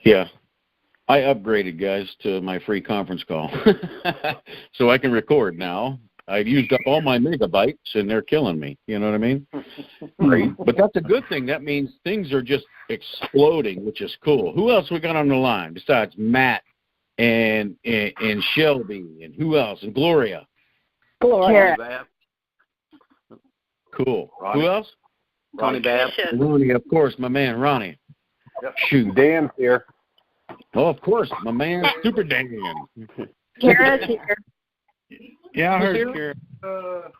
Yeah. I upgraded, guys, to my free conference call. So I can record now. I've used up all my megabytes, and they're killing me. You know what I mean? But that's a good thing. That means things are just exploding, which is cool. Who else we got on the line besides Matt and Shelby, and who else? And Gloria. Gloria. Cool. Ronny. Who else? Ronny Babb. Ronny, of course, my man Ronny. Yep. Shoot. Dan's here. Oh, of course, my man Super Dan. Cara's here. Yeah, I heard Who's Cara.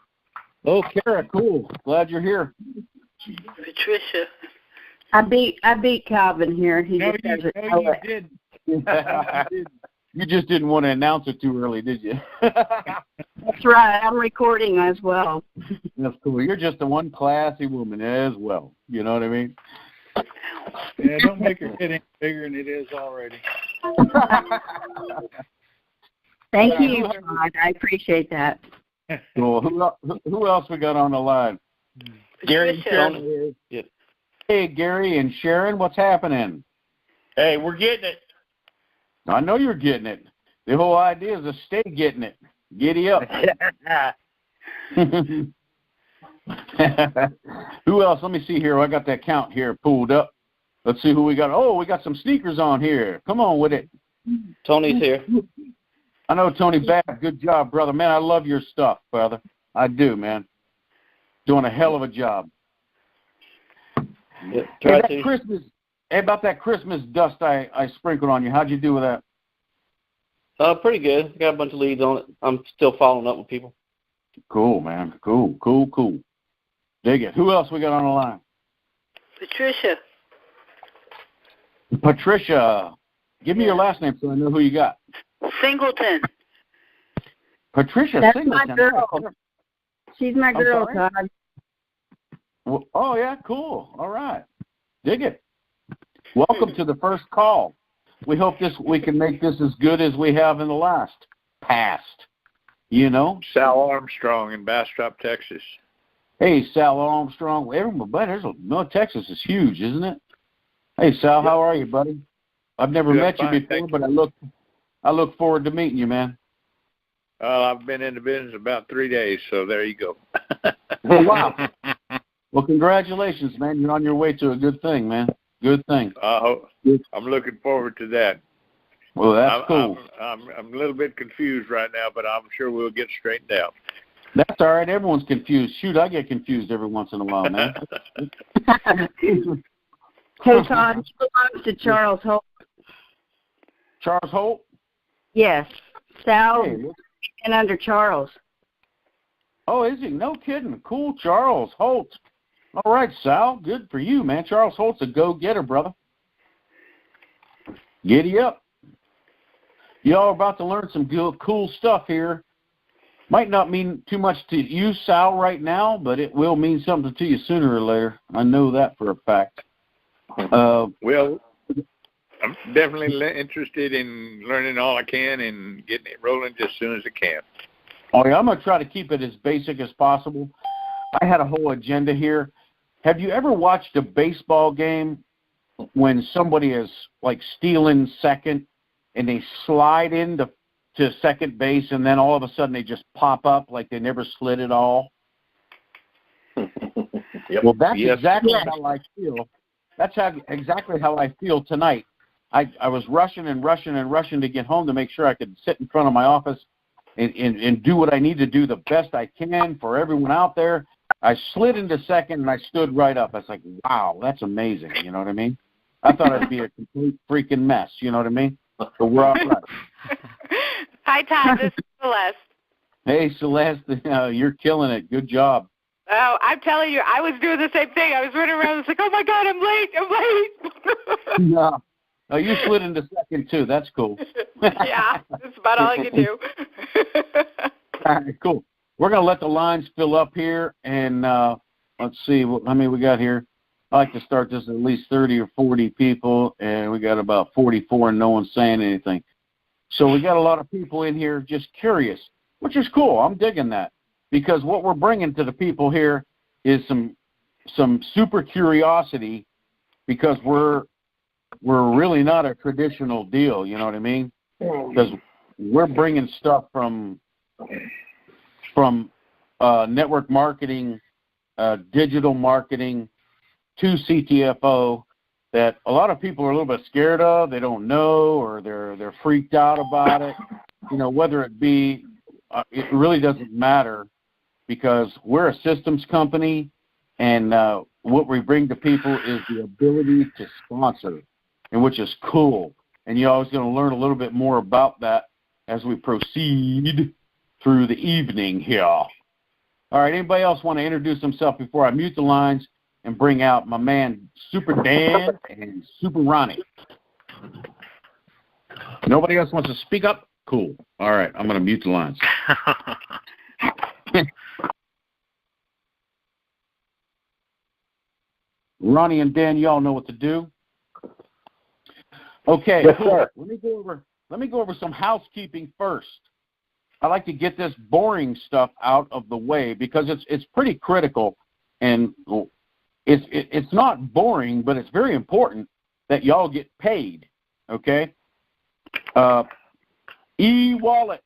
Oh, Cara, cool. Glad you're here. Patricia. I beat Calvin here. He No, just doesn't you know it. did. You just didn't want to announce it too early, did you? That's right. I'm recording as well. That's cool. You're just a one classy woman as well. You know what I mean? Yeah, don't make her get any bigger than it is already. Thank you, Todd. I appreciate that. Cool. Who else we got on the line? Gary and Sharon. Hey, Gary and Sharon, what's happening? Hey, we're getting it. I know you're getting it. The whole idea is to stay getting it. Giddy up. Who else? Let me see here. I got that count here pulled up. Let's see who we got. Oh, we got some sneakers on here. Come on with it. Tony's here. I know Tony Babb. Good job, brother. Man, I love your stuff, brother. I do, man. Doing a hell of a job. Yeah, Hey, that Christmas, about that Christmas dust I sprinkled on you, how'd you do with that? Pretty good. Got a bunch of leads on it. I'm still following up with people. Cool, man. Cool. Dig it. Who else we got on the line? Patricia. Give me your last name so I know who you got. Singleton. Patricia That's Singleton. my girl. She's my girl, sorry? Todd. Well, oh, yeah, cool. All right. Dig it. Welcome to the first call. We hope we can make this as good as we have in the past. You know? Sal Armstrong in Bastrop, Texas. Hey, Sal Armstrong. Everybody, Texas is huge, isn't it? Hey, Sal, how are you, buddy? I've never met you before, but I look forward to meeting you, man. I've been in the business about 3 days, so there you go. Oh, wow. Well, congratulations, man. You're on your way to a good thing, man. Good thing. I'm looking forward to that. Well, that's cool. I'm a little bit confused right now, but I'm sure we'll get straightened out. That's all right. Everyone's confused. Shoot, I get confused every once in a while, man. Hey, Todd, he belongs to Charles Holt. Charles Holt? Yes. Sal Hey, and under Charles. oh, is he? No kidding. Cool, Charles Holt. All right, Sal. Good for you, man. Charles Holt's a go-getter, brother. Giddy up. Y'all are about to learn some cool stuff here. Might not mean too much to you, Sal, right now, but it will mean something to you sooner or later. I know that for a fact. Well, I'm definitely interested in learning all I can and getting it rolling just as soon as I can. Oh, yeah, I'm going to try to keep it as basic as possible. I had a whole agenda here. Have you ever watched a baseball game when somebody is, like, stealing second and they slide into second base and then all of a sudden they just pop up like they never slid at all? Yep. Well, that's exactly how I feel. That's exactly how I feel tonight. I was rushing to get home to make sure I could sit in front of my office and do what I need to do the best I can for everyone out there. I slid into second, and I stood right up. I was like, wow, that's amazing. You know what I mean? I thought I'd be a complete freaking mess. You know what I mean? But we're all right. Hi, Todd. This is Celeste. Hey, Celeste, you're killing it. Good job. Oh, I'm telling you, I was doing the same thing. I was running around. I was like, oh, my God, I'm late. No. Oh, you slid into second, too. That's cool. Yeah, that's about all I can do. All right, cool. We're going to let the lines fill up here, and let's see how many we got here. I like to start this at least 30 or 40 people, and we got about 44, and no one's saying anything. So we got a lot of people in here just curious, which is cool. I'm digging that, because what we're bringing to the people here is some super curiosity, because we're we're really not a traditional deal, you know what I mean? Because we're bringing stuff from network marketing, digital marketing to CTFO that a lot of people are a little bit scared of. They don't know, or they're freaked out about it. You know, whether it be, it really doesn't matter, because we're a systems company, and what we bring to people is the ability to sponsor, and which is cool. And you're always going to learn a little bit more about that as we proceed through the evening here. All right, anybody else want to introduce himself before I mute the lines and bring out my man Super Dan and Super Ronny? Nobody else wants to speak up? Cool. All right, I'm going to mute the lines. Ronny and Dan, y'all know what to do. Okay, yes, sir. Let me go over some housekeeping first. I like to get this boring stuff out of the way because it's pretty critical, and it's not boring, but it's very important that y'all get paid. Okay. E-wallets,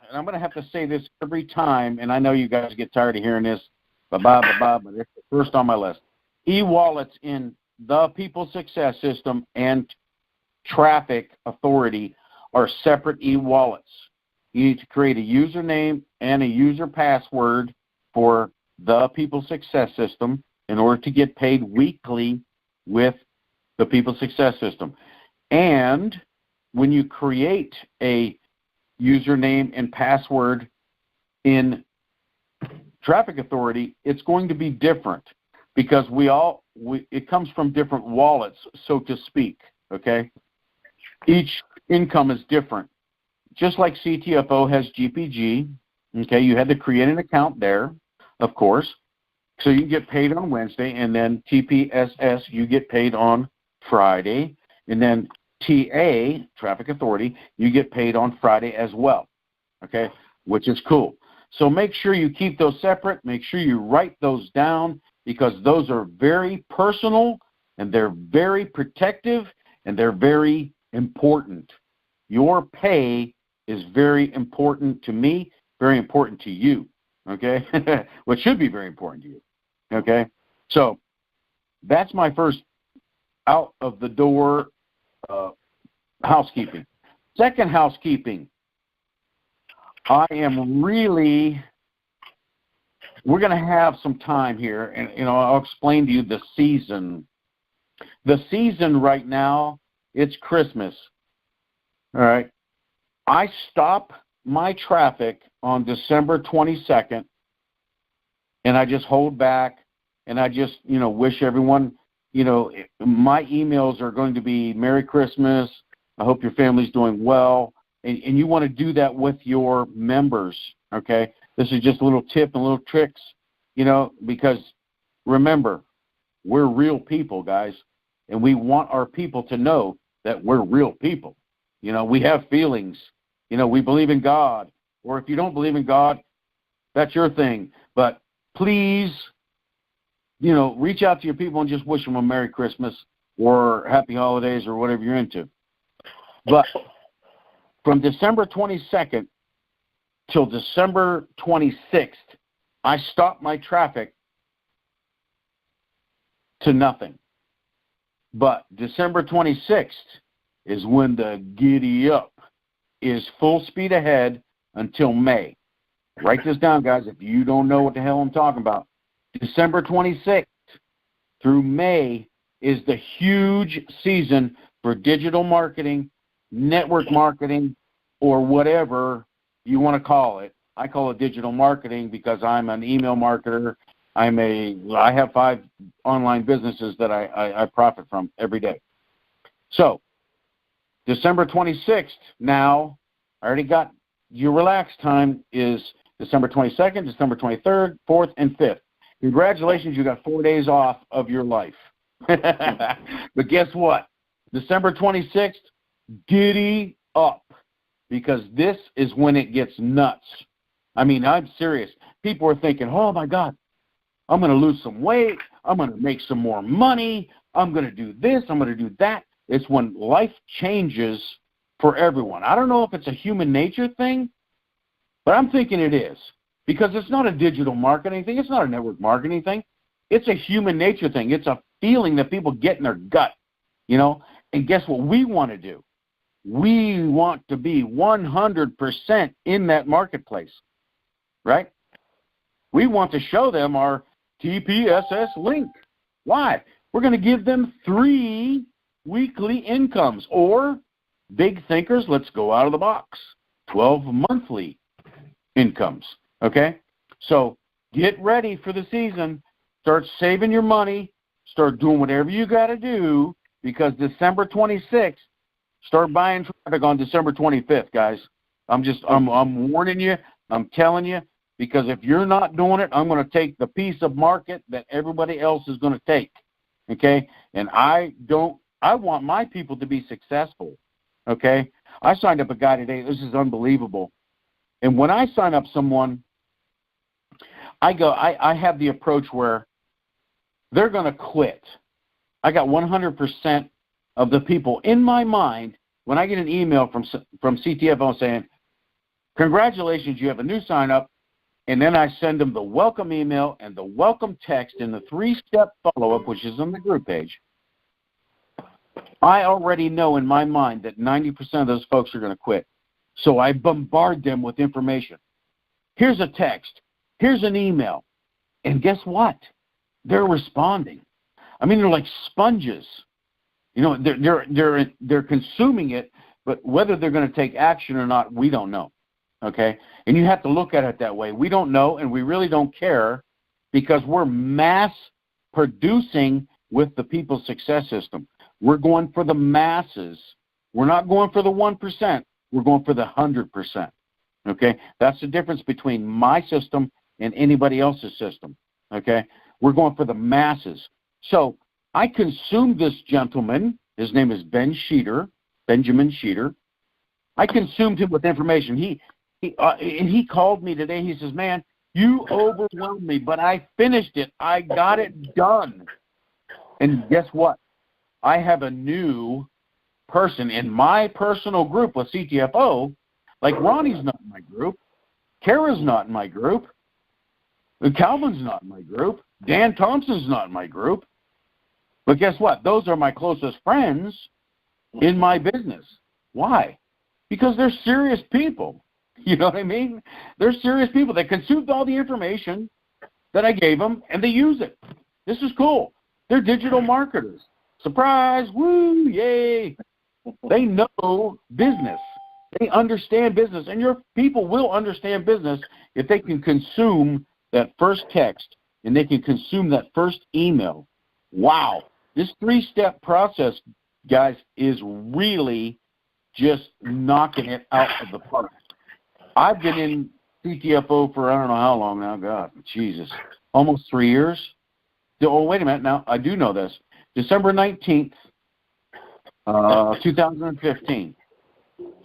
and I'm going to have to say this every time, and I know you guys get tired of hearing this, but it's the first on my list. E-wallets in the People Success System and Traffic Authority are separate e-wallets. You need to create a username and a user password for the People Success System in order to get paid weekly with the People Success System. And when you create a username and password in Traffic Authority, it's going to be different because it comes from different wallets, so to speak, okay? Each income is different. Just like CTFO has GPG, okay, you had to create an account there, of course, so you get paid on Wednesday, and then TPSS, you get paid on Friday, and then TA, Traffic Authority, you get paid on Friday as well, okay, which is cool. So make sure you keep those separate. Make sure you write those down because those are very personal, and they're very protective, and they're very important. Your pay is very important to me, very important to you, okay? Which should be very important to you, okay? So that's my first out of the door housekeeping. Second housekeeping, we're going to have some time here, and I'll explain to you the season. The season right now, it's Christmas, all right? I stop my traffic on December 22nd, and I just hold back, and I just, wish everyone, my emails are going to be Merry Christmas, I hope your family's doing well, and you want to do that with your members, okay? This is just a little tip and little tricks, because remember, we're real people, guys, and we want our people to know that we're real people. We have feelings. We believe in God. Or if you don't believe in God, that's your thing. But please, reach out to your people and just wish them a Merry Christmas or Happy Holidays or whatever you're into. But from December 22nd till December 26th, I stop my traffic to nothing. But December 26th is when the giddy up is full speed ahead until May. Write this down, guys, if you don't know what the hell I'm talking about. December 26th through May is the huge season for digital marketing, network marketing, or whatever you want to call it. I call it digital marketing because I'm an email marketer. I have 5 online businesses that I profit from every day. So, December 26th, now, I already got your relax time is December 22nd, December 23rd, 4th, and 5th. Congratulations, you got 4 days off of your life. But guess what? December 26th, giddy up, because this is when it gets nuts. I mean, I'm serious. People are thinking, oh, my God, I'm going to lose some weight. I'm going to make some more money. I'm going to do this. I'm going to do that. It's when life changes for everyone. I don't know if it's a human nature thing, but I'm thinking it is, because it's not a digital marketing thing. It's not a network marketing thing. It's a human nature thing. It's a feeling that people get in their gut, you know. And guess what we want to do? We want to be 100% in that marketplace, right? We want to show them our TPSS link. Why? We're going to give them 3 weekly incomes, or big thinkers, let's go out of the box, 12 monthly incomes, okay? So get ready for the season. Start saving your money. Start doing whatever you got to do, because December 26th, start buying traffic on December 25th, guys. I'm warning you. I'm telling you, because if you're not doing it, I'm going to take the piece of market that everybody else is going to take, okay? And I want my people to be successful, okay? I signed up a guy today. This is unbelievable. And when I sign up someone, I have the approach where they're going to quit. I got 100% of the people in my mind when I get an email from CTFO saying, congratulations, you have a new sign up, and then I send them the welcome email and the welcome text and the 3-step follow-up, which is on the group page. I already know in my mind that 90% of those folks are going to quit. So I bombard them with information. Here's a text. Here's an email. And guess what? They're responding. I mean, they're like sponges. You know, they're consuming it, but whether they're going to take action or not, we don't know. Okay? And you have to look at it that way. We don't know, and we really don't care, because we're mass producing with the People's Success System. We're going for the masses. We're not going for the 1%. We're going for the 100%. Okay? That's the difference between my system and anybody else's system. Okay? We're going for the masses. So I consumed this gentleman. His name is Benjamin Sheeter. I consumed him with information. He called me today. He says, man, you overwhelmed me, but I finished it. I got it done. And guess what? I have a new person in my personal group with CTFO. Like Ronnie's not in my group. Cara's not in my group. Calvin's not in my group. Dan Thompson's not in my group. But guess what? Those are my closest friends in my business. Why? Because they're serious people. You know what I mean? They're serious people. They consumed all the information that I gave them, and they use it. This is cool. They're digital marketers. Surprise! Woo! Yay! They know business. They understand business. And your people will understand business if they can consume that first text and they can consume that first email. Wow. This 3-step process, guys, is really just knocking it out of the park. I've been in CTFO for I don't know how long now. God, Jesus. Almost 3 years. Oh, wait a minute. Now, I do know this. December 19th, 2015,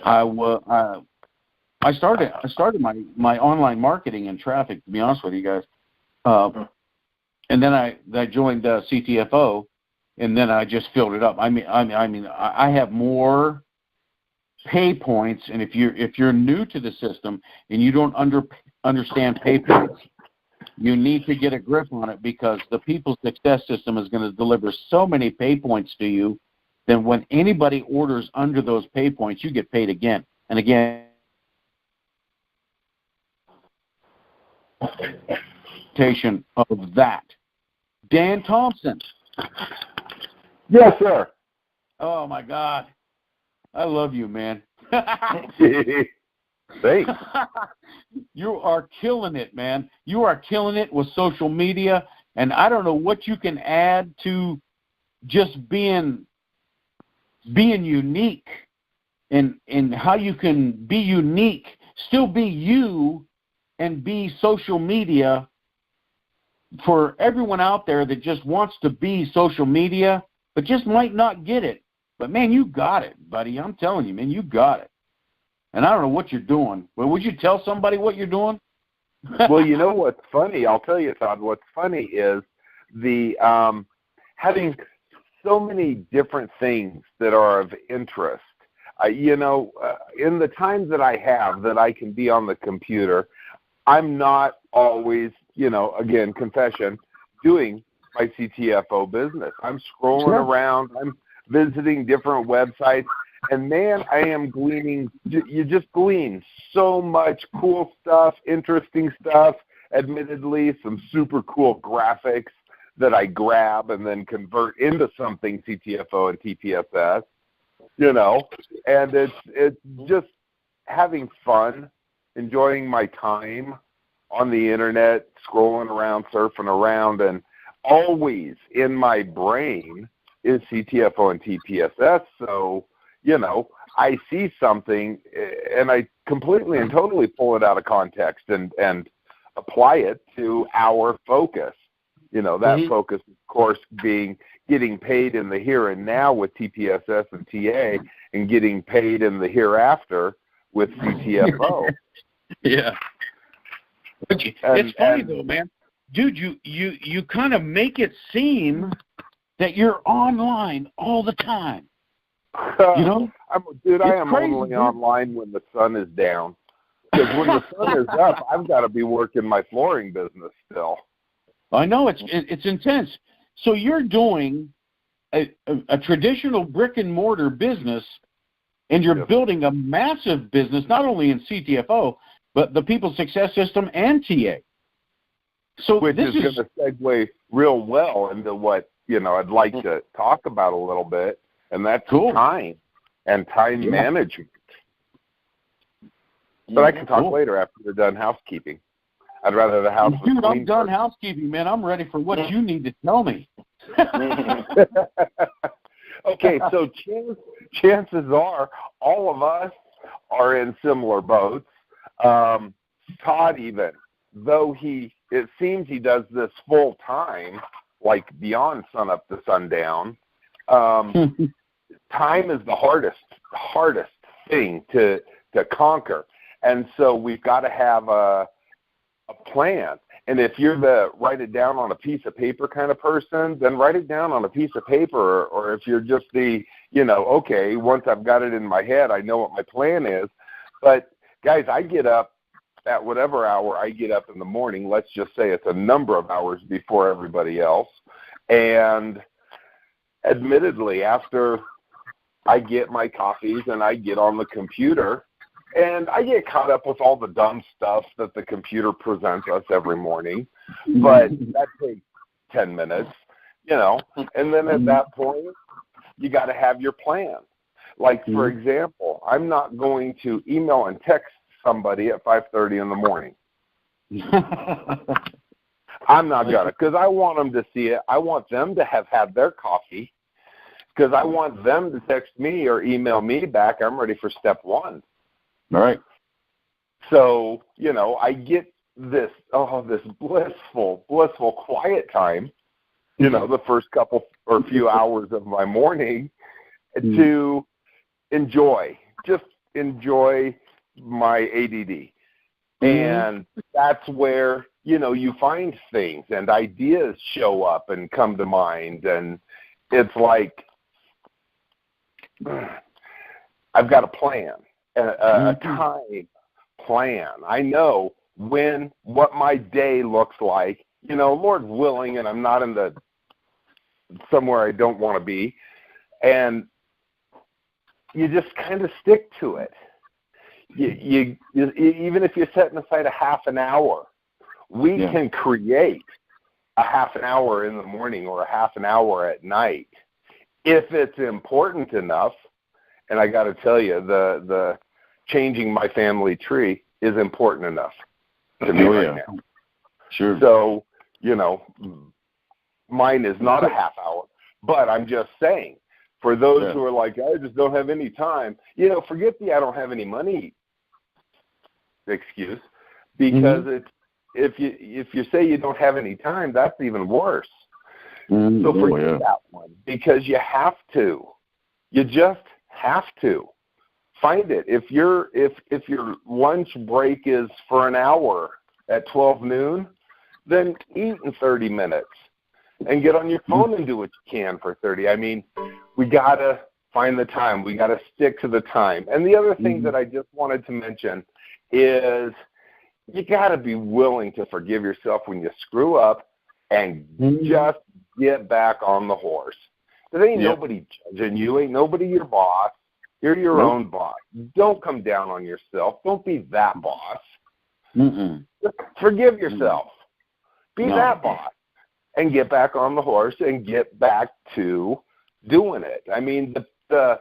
I started my online marketing and traffic, to be honest with you guys. And then I joined CTFO, and then I just filled it up. I mean, I have more pay points, and if you're new to the system and you don't understand pay points, you need to get a grip on it, because the People's Success System is going to deliver so many pay points to you that when anybody orders under those pay points, you get paid again and again. Of that. Dan Thompson. Yes, sir. Oh, my God. I love you, man. Thanks. You are killing it, man. You are killing it with social media, and I don't know what you can add to just being unique, and how you can be unique, still be you, and be social media for everyone out there that just wants to be social media but just might not get it. But, man, you got it, buddy. I'm telling you, man, you got it. And I don't know what you're doing. Well, would you tell somebody what you're doing? Well, you know what's funny? I'll tell you, Todd. What's funny is the having so many different things that are of interest. In the times that I have that I can be on the computer, I'm not always, again, confession, doing my CTFO business. I'm scrolling around. I'm visiting different websites. And, man, I am gleaning. You just glean so much cool stuff, interesting stuff, admittedly, some super cool graphics that I grab and then convert into something CTFO and TPSS, and it's just having fun, enjoying my time on the internet, scrolling around, surfing around, and always in my brain is CTFO and TPSS. So, I see something and I completely and totally pull it out of context and apply it to our focus. That focus, of course, being getting paid in the here and now with TPSS and TA and getting paid in the hereafter with CTFO. Yeah. It's funny, though, man. Dude, you kind of make it seem that you're online all the time. I am only online when the sun is down. Because when the sun is up, I've got to be working my flooring business still. I know, it's intense. So you're doing a traditional brick and mortar business, and you're building a massive business, not only in CTFO, but the People Success System and TA. So which is going to segue real well into what I'd like to talk about a little bit, and that's time and time management. But I can talk later after we're done housekeeping. I'd rather the house was clean. Dude, I'm done housekeeping, man. I'm ready for what you need to tell me. Okay, so chances are all of us are in similar boats. Todd, even though it seems he does this full time, like beyond sunup to sundown, time is the hardest thing to conquer, and so we've got to have a plan. And if you're the write it down on a piece of paper kind of person, then write it down on a piece of paper. Or if you're just the, okay, once I've got it in my head, I know what my plan is. But guys, I get up at whatever hour I get up in the morning. Let's just say it's a number of hours before everybody else. And admittedly, after I get my coffees and I get on the computer, and I get caught up with all the dumb stuff that the computer presents us every morning, but that takes 10 minutes, and then at that point, you got to have your plan. Like, for example, I'm not going to email and text somebody at 5:30 in the morning. I'm not going to, because I want them to see it. I want them to have had their coffee, because I want them to text me or email me back, I'm ready for step one. All right. So, I get this blissful quiet time, the first couple or few hours of my morning to enjoy my ADD. And that's where, you find things and ideas show up and come to mind. And it's like, I've got a plan. A time plan. I know what my day looks like, Lord willing, and I'm not in somewhere I don't want to be, and you just kind of stick to it. You even if you're setting aside a half an hour, we can create a half an hour in the morning or a half an hour at night if it's important enough. And I got to tell you, the changing my family tree is important enough to me right now. Sure. So, mine is not a half hour, but I'm just saying, for those who are like, I just don't have any time, forget the I don't have any money excuse, because if you say you don't have any time, that's even worse. So forget that one, because you have to. You just have to find it. If your lunch break is for an hour at 12 noon, then eat in 30 minutes. and get on your phone and do what you can for 30. I mean, we got to find the time. We got to stick to the time. And the other thing that I just wanted to mention is you got to be willing to forgive yourself when you screw up and just get back on the horse. There ain't nobody judging you. Ain't nobody your boss. You're your own boss. Don't come down on yourself. Don't be that boss. Just forgive yourself. Be that boss and get back on the horse and get back to doing it. I mean, the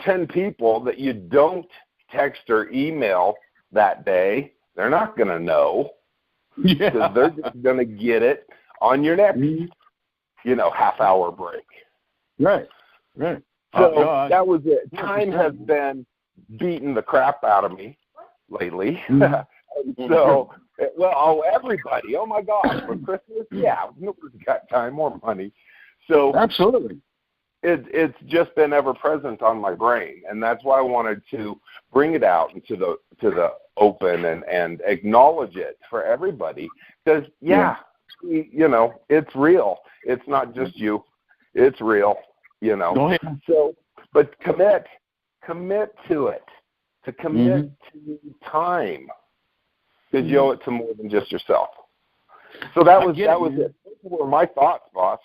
10 people that you don't text or email that day, they're not going to know because they're just going to get it on your next, half-hour break. Right. So that was it. Time has been beating the crap out of me lately. So, everybody, oh my gosh, for Christmas, nobody's got time or money. So absolutely, it's just been ever present on my brain, and that's why I wanted to bring it out into the open and acknowledge it for everybody. Because it's real. It's not just you. It's real. Go ahead. So, but commit to it. To commit to time. Because you owe it to more than just yourself. So that was it. Those were my thoughts, boss.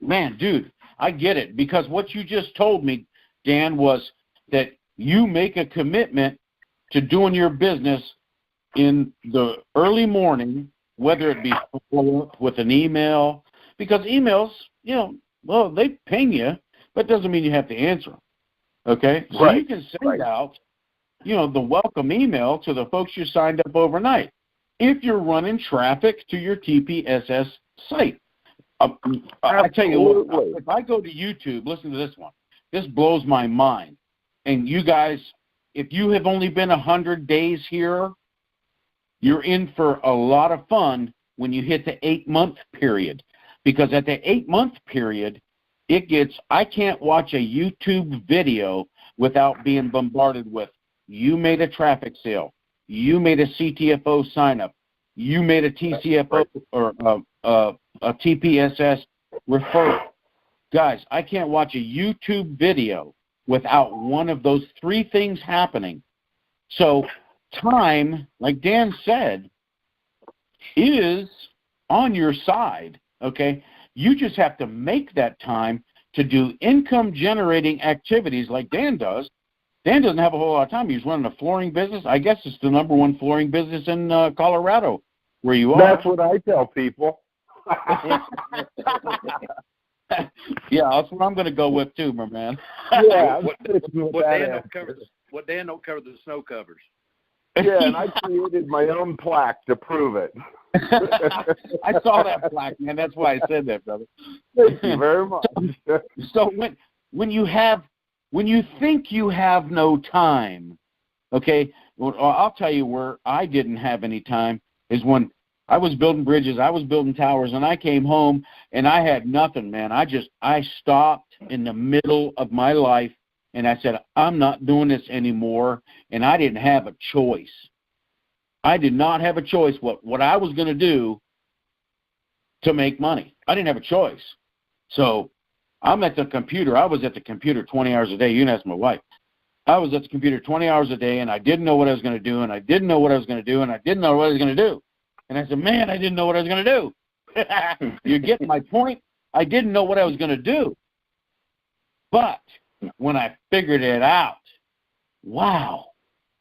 Man, dude, I get it. Because what you just told me, Dan, was that you make a commitment to doing your business in the early morning, whether it be with an email. Because emails, they ping you, but it doesn't mean you have to answer them. Okay? So you can send out the welcome email to the folks you signed up overnight if you're running traffic to your TPSS site. I tell you what, if I go to YouTube, listen to this one. This blows my mind. And you guys, if you have only been 100 days here, you're in for a lot of fun when you hit the 8-month period. Because at the 8-month period, I can't watch a YouTube video without being bombarded with, you made a traffic sale, you made a CTFO sign-up, you made a TCFO or a TPSS referral. Guys, I can't watch a YouTube video without one of those 3 things happening. So time, like Dan said, is on your side, okay? You just have to make that time to do income-generating activities like Dan does. Dan doesn't have a whole lot of time. He's running a flooring business. I guess it's the #1 flooring business in Colorado, where you are. That's what I tell people. Yeah, that's what I'm going to go with too, my man. Yeah, what Dan don't cover the snow covers. Yeah, and I created my own plaque to prove it. I saw that plaque, man. That's why I said that, brother. Thank you very much. So when you think you have no time, okay, well, I'll tell you where I didn't have any time is when I was building bridges, I was building towers, and I came home and I had nothing, man. I stopped in the middle of my life and I said, I'm not doing this anymore, and I didn't have a choice. I did not have a choice what I was going to do to make money. I didn't have a choice. So I'm at the computer. I was at the computer 20 hours a day. You can ask my wife. I was at the computer 20 hours a day, and I didn't know what I was going to do, and I didn't know what I was going to do, and I didn't know what I was going to do. And I said, man, I didn't know what I was going to do. You get my point? I didn't know what I was going to do. But when I figured it out, wow.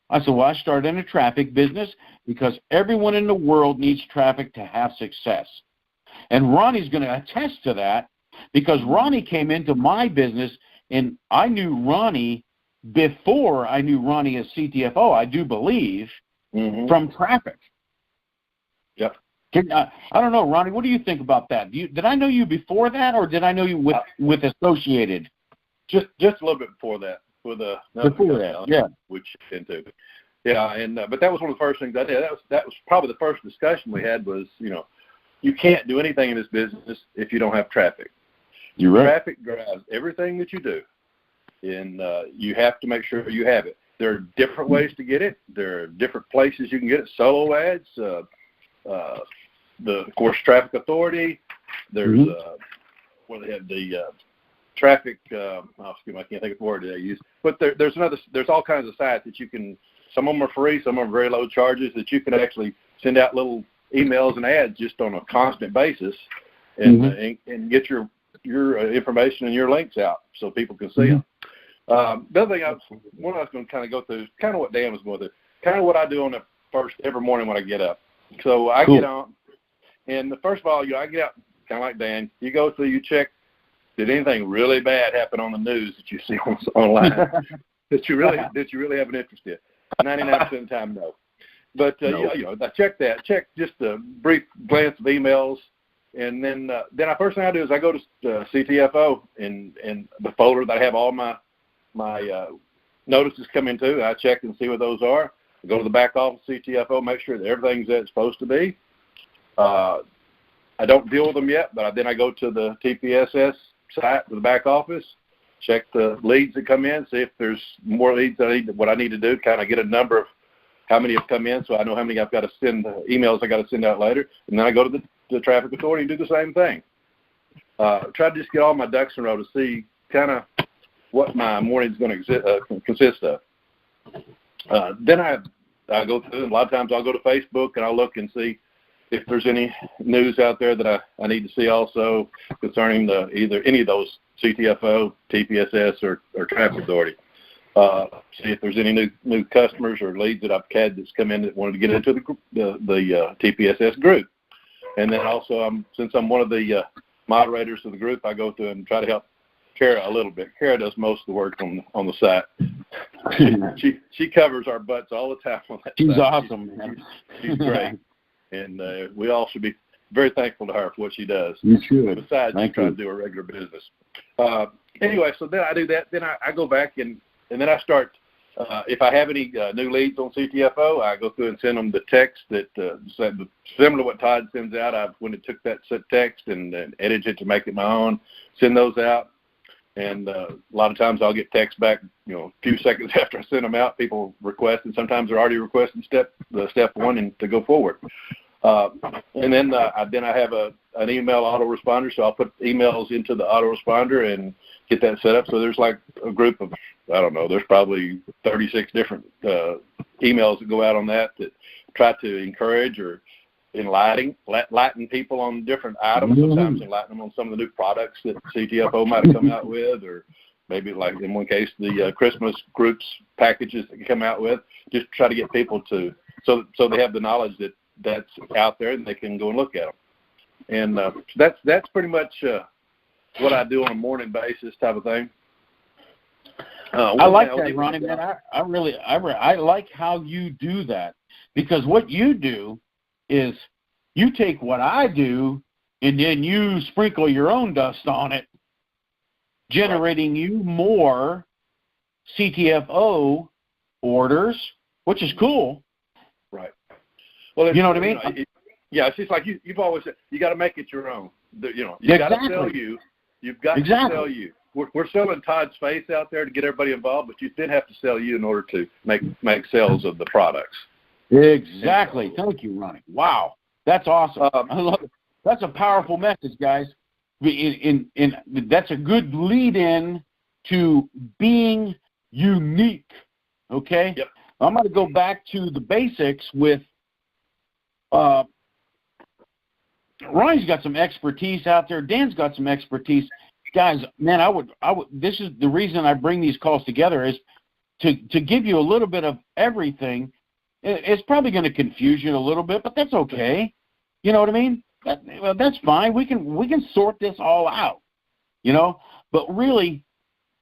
I said, well, I started in a traffic business because everyone in the world needs traffic to have success. And Ronnie's going to attest to that because Ronnie came into my business, and I knew Ronnie before I knew Ronnie as CTFO, I do believe, from traffic. Yep. I don't know, Ronnie, what do you think about that? Did I know you before that, or did I know you with Associated? Just a little bit before that. Before that, yeah. Which into, yeah, and but that was one of the first things I did. That was probably the first discussion we had was, you can't do anything in this business if you don't have traffic. You're right. Traffic drives everything that you do, and you have to make sure you have it. There are different ways to get it. There are different places you can get it. Solo ads, of course, Traffic Authority. There's what they have, the traffic, I can't think of the word they use, but there's all kinds of sites that you can, some of them are free, some of them are very low charges, that you can actually send out little emails and ads just on a constant basis and get your information and your links out so people can see them. The other thing I was going to kind of go through is kind of what Dan was going through, kind of what I do on the first every morning when I get up. So I get on, and first of all, I get out kind of like Dan. You go through, you check, did anything really bad happen on the news that you see online that you really have an interest in? 99% of the time, no. But I check that. Check just a brief glance of emails, and then first thing I do is I go to CTFO and the folder that I have all my notices come into. I check and see what those are. I go to the back office CTFO, make sure that everything's as it's supposed to be. I don't deal with them yet, but then I go to the TPSS site to the back office, check the leads that come in, see if there's more leads what I need to do, kind of get a number of how many have come in so I know how many I've got to send, emails I got to send out later. And then I go to the traffic authority and do the same thing. Try to just get all my ducks in a row to see kind of what my morning's going to consist of. Then I go through, and a lot of times I'll go to Facebook and I'll look and see if there's any news out there that I need to see also concerning either any of those CTFO, TPSS, or traffic authority. See if there's any new customers or leads that I've had that's come in that wanted to get into the TPSS group. And then also, since I'm one of the moderators of the group, I go through and try to help Cara a little bit. Cara does most of the work on the site. She covers our butts all the time on that She's site. awesome, man. She's great. And we all should be very thankful to her for what she does. You should. Besides trying to do her regular business. Anyway, so then I do that. Then I go back and then I start, if I have any new leads on CTFO, I go through and send them the text that similar to what Todd sends out. I went and took that text and edited it to make it my own, send those out. And a lot of times I'll get text back, a few seconds after I send them out. People request, and sometimes they're already requesting step one and to go forward. And then I have an email autoresponder, so I'll put emails into the autoresponder and get that set up. So there's like a group of, I don't know, there's probably 36 different emails that go out on that try to encourage or enlighten people on different items, sometimes enlighten them on some of the new products that CTFO might have come out with, or maybe like in one case the Christmas groups packages that you come out with, just try to get people to, so they have the knowledge that's out there and they can go and look at them. And that's pretty much what I do on a morning basis type of thing. I like that, Ronnie, man. I like how you do that, because what you do is you take what I do and then you sprinkle your own dust on it, generating you more CTFO orders, which is cool. Right. Well, you know what I mean? It's just like you've always said, you got to make it your own. You exactly. got to sell you. You've got to sell you. We're selling Todd's face out there to get everybody involved, but you then have to sell you in order to make sales of the products. Exactly. Thank you, Ronnie. Wow. That's awesome. I love it. That's a powerful message, guys. That's a good lead-in to being unique, okay? Yep. I'm going to go back to the basics with Ronnie's got some expertise out there. Dan's got some expertise. Guys, man, I would. This is the reason I bring these calls together, is to give you a little bit of everything. It's probably going to confuse you a little bit, but that's okay. You know what I mean? That's fine. We can sort this all out, But really,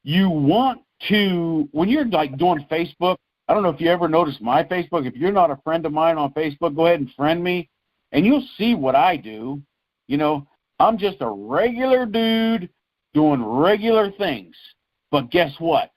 you want to, when you're like doing Facebook, I don't know if you ever noticed my Facebook. If you're not a friend of mine on Facebook, go ahead and friend me, and you'll see what I do. I'm just a regular dude doing regular things. But guess what?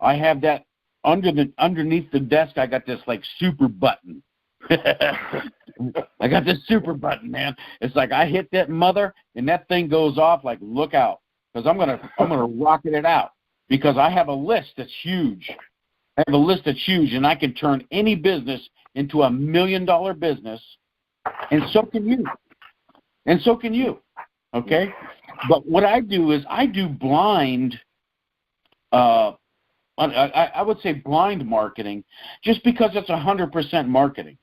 I have that underneath the desk. I got this like super button. I got this super button, man. It's like I hit that mother and that thing goes off like, look out, because I'm gonna rocket it out, because I have a list that's huge. And I can turn any business into $1 million business, and so can you. Okay? But what I do is I do blind, I would say blind marketing, just because it's 100% marketing.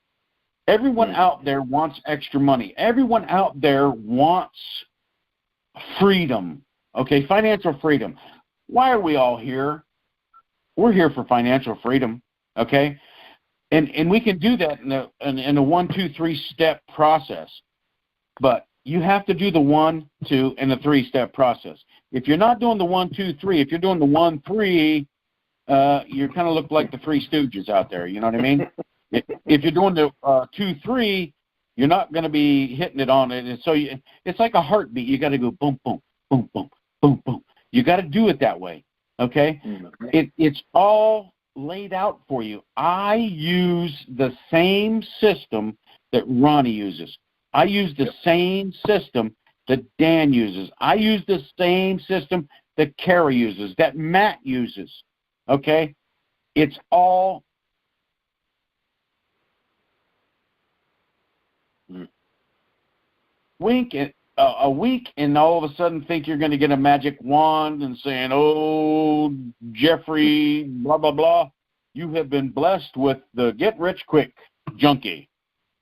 Everyone out there wants extra money. Everyone out there wants freedom, okay, financial freedom. Why are we all here? We're here for financial freedom, okay? And we can do that in a 1, 2, 3 step process. But you have to do the 1, 2, and the 3 step process. If you're not doing the 1, 2, 3, if you're doing the 1, 3, you kind of look like the Three Stooges out there. You know what I mean? If you're doing the 2, 3, you're not going to be hitting it on it. And so it's like a heartbeat. You got to go boom, boom, boom, boom, boom, boom. You got to do it that way. Okay? It's all laid out for you. I use the same system that Ronny uses. I use the same system that Dan uses. I use the same system that Cara uses, that Matt uses. Okay? It's all a week, and all of a sudden think you're going to get a magic wand and saying, oh, Jeffrey, blah, blah, blah, you have been blessed with the get-rich-quick junkie.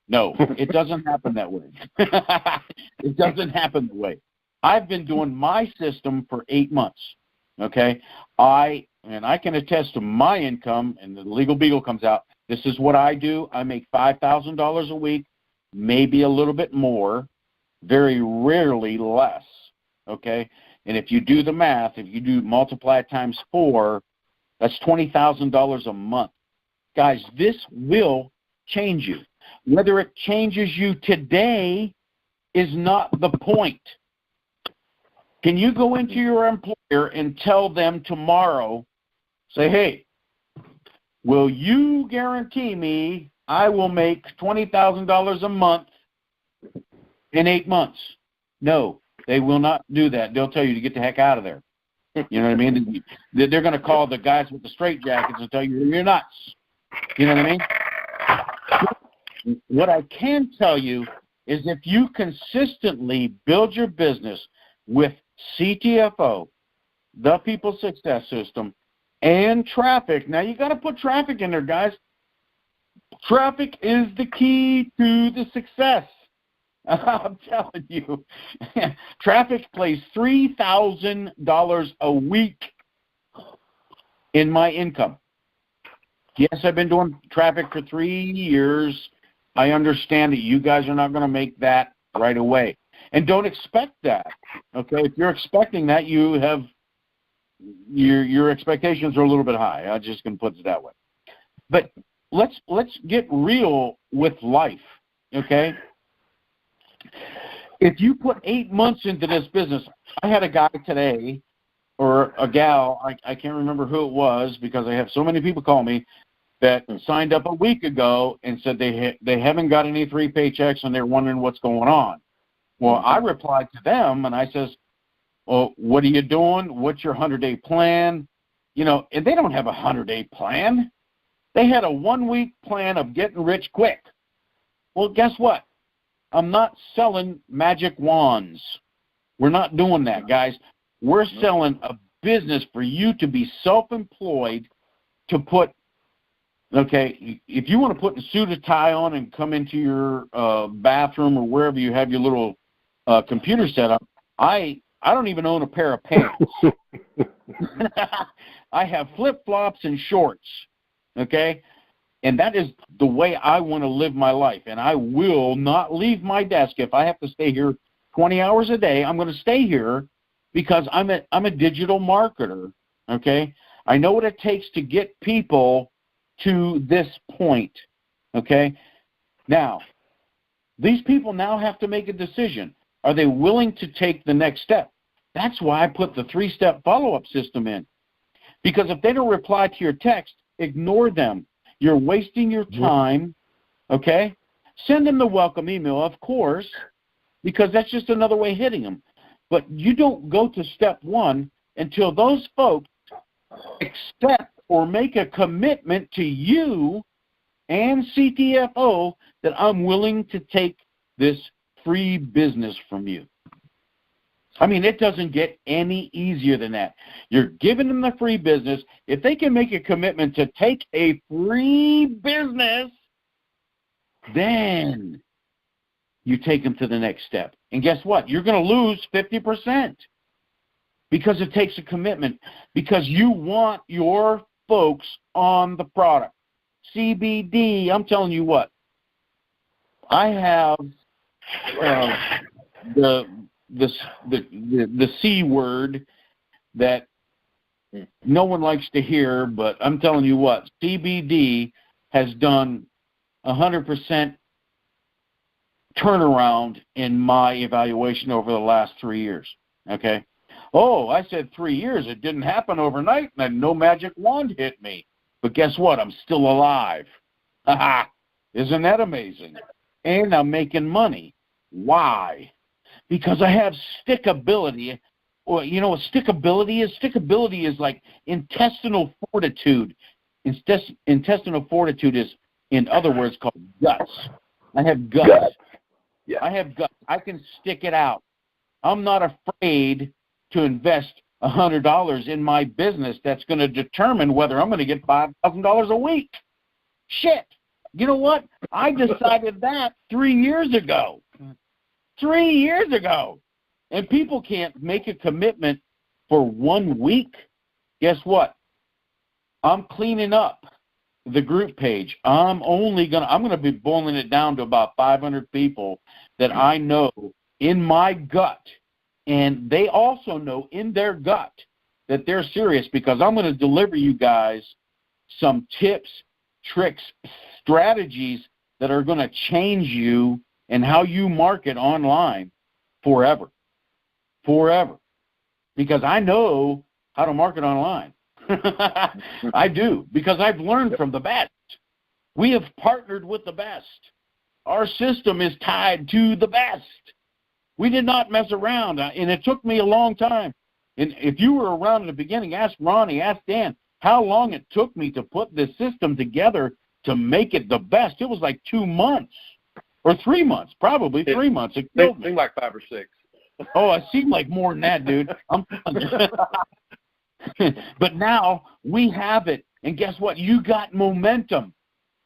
No, it doesn't happen that way. It doesn't happen that way. I've been doing my system for 8 months, okay? I can attest to my income, and the Legal Beagle comes out. This is what I do. I make $5,000 a week, maybe a little bit more, very rarely less, okay? And if you do the math, if you do multiply it times 4, that's $20,000 a month. Guys, this will change you. Whether it changes you today is not the point. Can you go into your employer and tell them tomorrow, say, hey, will you guarantee me I will make $20,000 a month in 8 months? No, they will not do that. They'll tell you to get the heck out of there. You know what I mean? They're going to call the guys with the straitjackets and tell you you're nuts. You know what I mean? What I can tell you is if you consistently build your business with CTFO, the People Success System, and traffic. Now, you got to put traffic in there, guys. Traffic is the key to the success. I'm telling you. Traffic plays $3,000 a week in my income. Yes, I've been doing traffic for 3 years. I understand that you guys are not going to make that right away. And don't expect that. Okay? If you're expecting that, you have your expectations are a little bit high. I'm just going to put it that way. But let's get real with life. Okay? If you put 8 months into this business, I had a guy today, or a gal, I can't remember who it was because I have so many people call me, that signed up a week ago and said they haven't got any 3 paychecks and they're wondering what's going on. Well, I replied to them and I says, well, what are you doing? What's your 100-day plan? You know, and they don't have a 100-day plan. They had a 1-week plan of getting rich quick. Well, guess what? I'm not selling magic wands. We're not doing that, guys. We're selling a business for you to be self-employed, to put, okay, if you want to put a suit and tie on and come into your bathroom or wherever you have your little computer set up, I don't even own a pair of pants. I have flip-flops and shorts, okay? And that is the way I want to live my life. And I will not leave my desk. If I have to stay here 20 hours a day, I'm going to stay here because I'm a digital marketer, okay? I know what it takes to get people to this point, okay? Now, these people now have to make a decision. Are they willing to take the next step? That's why I put the 3-step follow-up system in. Because if they don't reply to your text, ignore them. You're wasting your time, okay? Send them the welcome email, of course, because that's just another way of hitting them. But you don't go to step 1 until those folks accept or make a commitment to you and CTFO that I'm willing to take this free business from you. I mean, it doesn't get any easier than that. You're giving them the free business. If they can make a commitment to take a free business, then you take them to the next step. And guess what? You're going to lose 50% because it takes a commitment, because you want your folks on the product. CBD, I'm telling you what, I have the C word that no one likes to hear, but I'm telling you what, CBD has done 100% turnaround in my evaluation over the last 3 years. Okay? Oh, I said 3 years. It didn't happen overnight, and no magic wand hit me. But guess what? I'm still alive. Ha-ha. Isn't that amazing? And I'm making money. Why? Because I have stickability. Well, you know what stickability is? Stickability is like intestinal fortitude. Intestinal fortitude is, in other words, called guts. I have guts. Yeah. I have guts. I can stick it out. I'm not afraid to invest $100 in my business that's going to determine whether I'm going to get $5,000 a week. Shit. You know what? I decided that 3 years ago. 3 years ago. And people can't make a commitment for 1 week. Guess what? I'm cleaning up the group page. I'm going to be boiling it down to about 500 people that I know in my gut. And they also know in their gut that they're serious, because I'm going to deliver you guys some tips, tricks, strategies that are going to change you and how you market online forever. Forever. Because I know how to market online. I do, because I've learned from the best. We have partnered with the best. Our system is tied to the best. We did not mess around, and it took me a long time. And if you were around in the beginning, ask Ronnie, ask Dan, how long it took me to put this system together to make it the best. It was like 2 months or 3 months, probably 3 months. It seemed like 5 or 6. Oh, it seemed like more than that, dude. But now we have it, and guess what? You got momentum.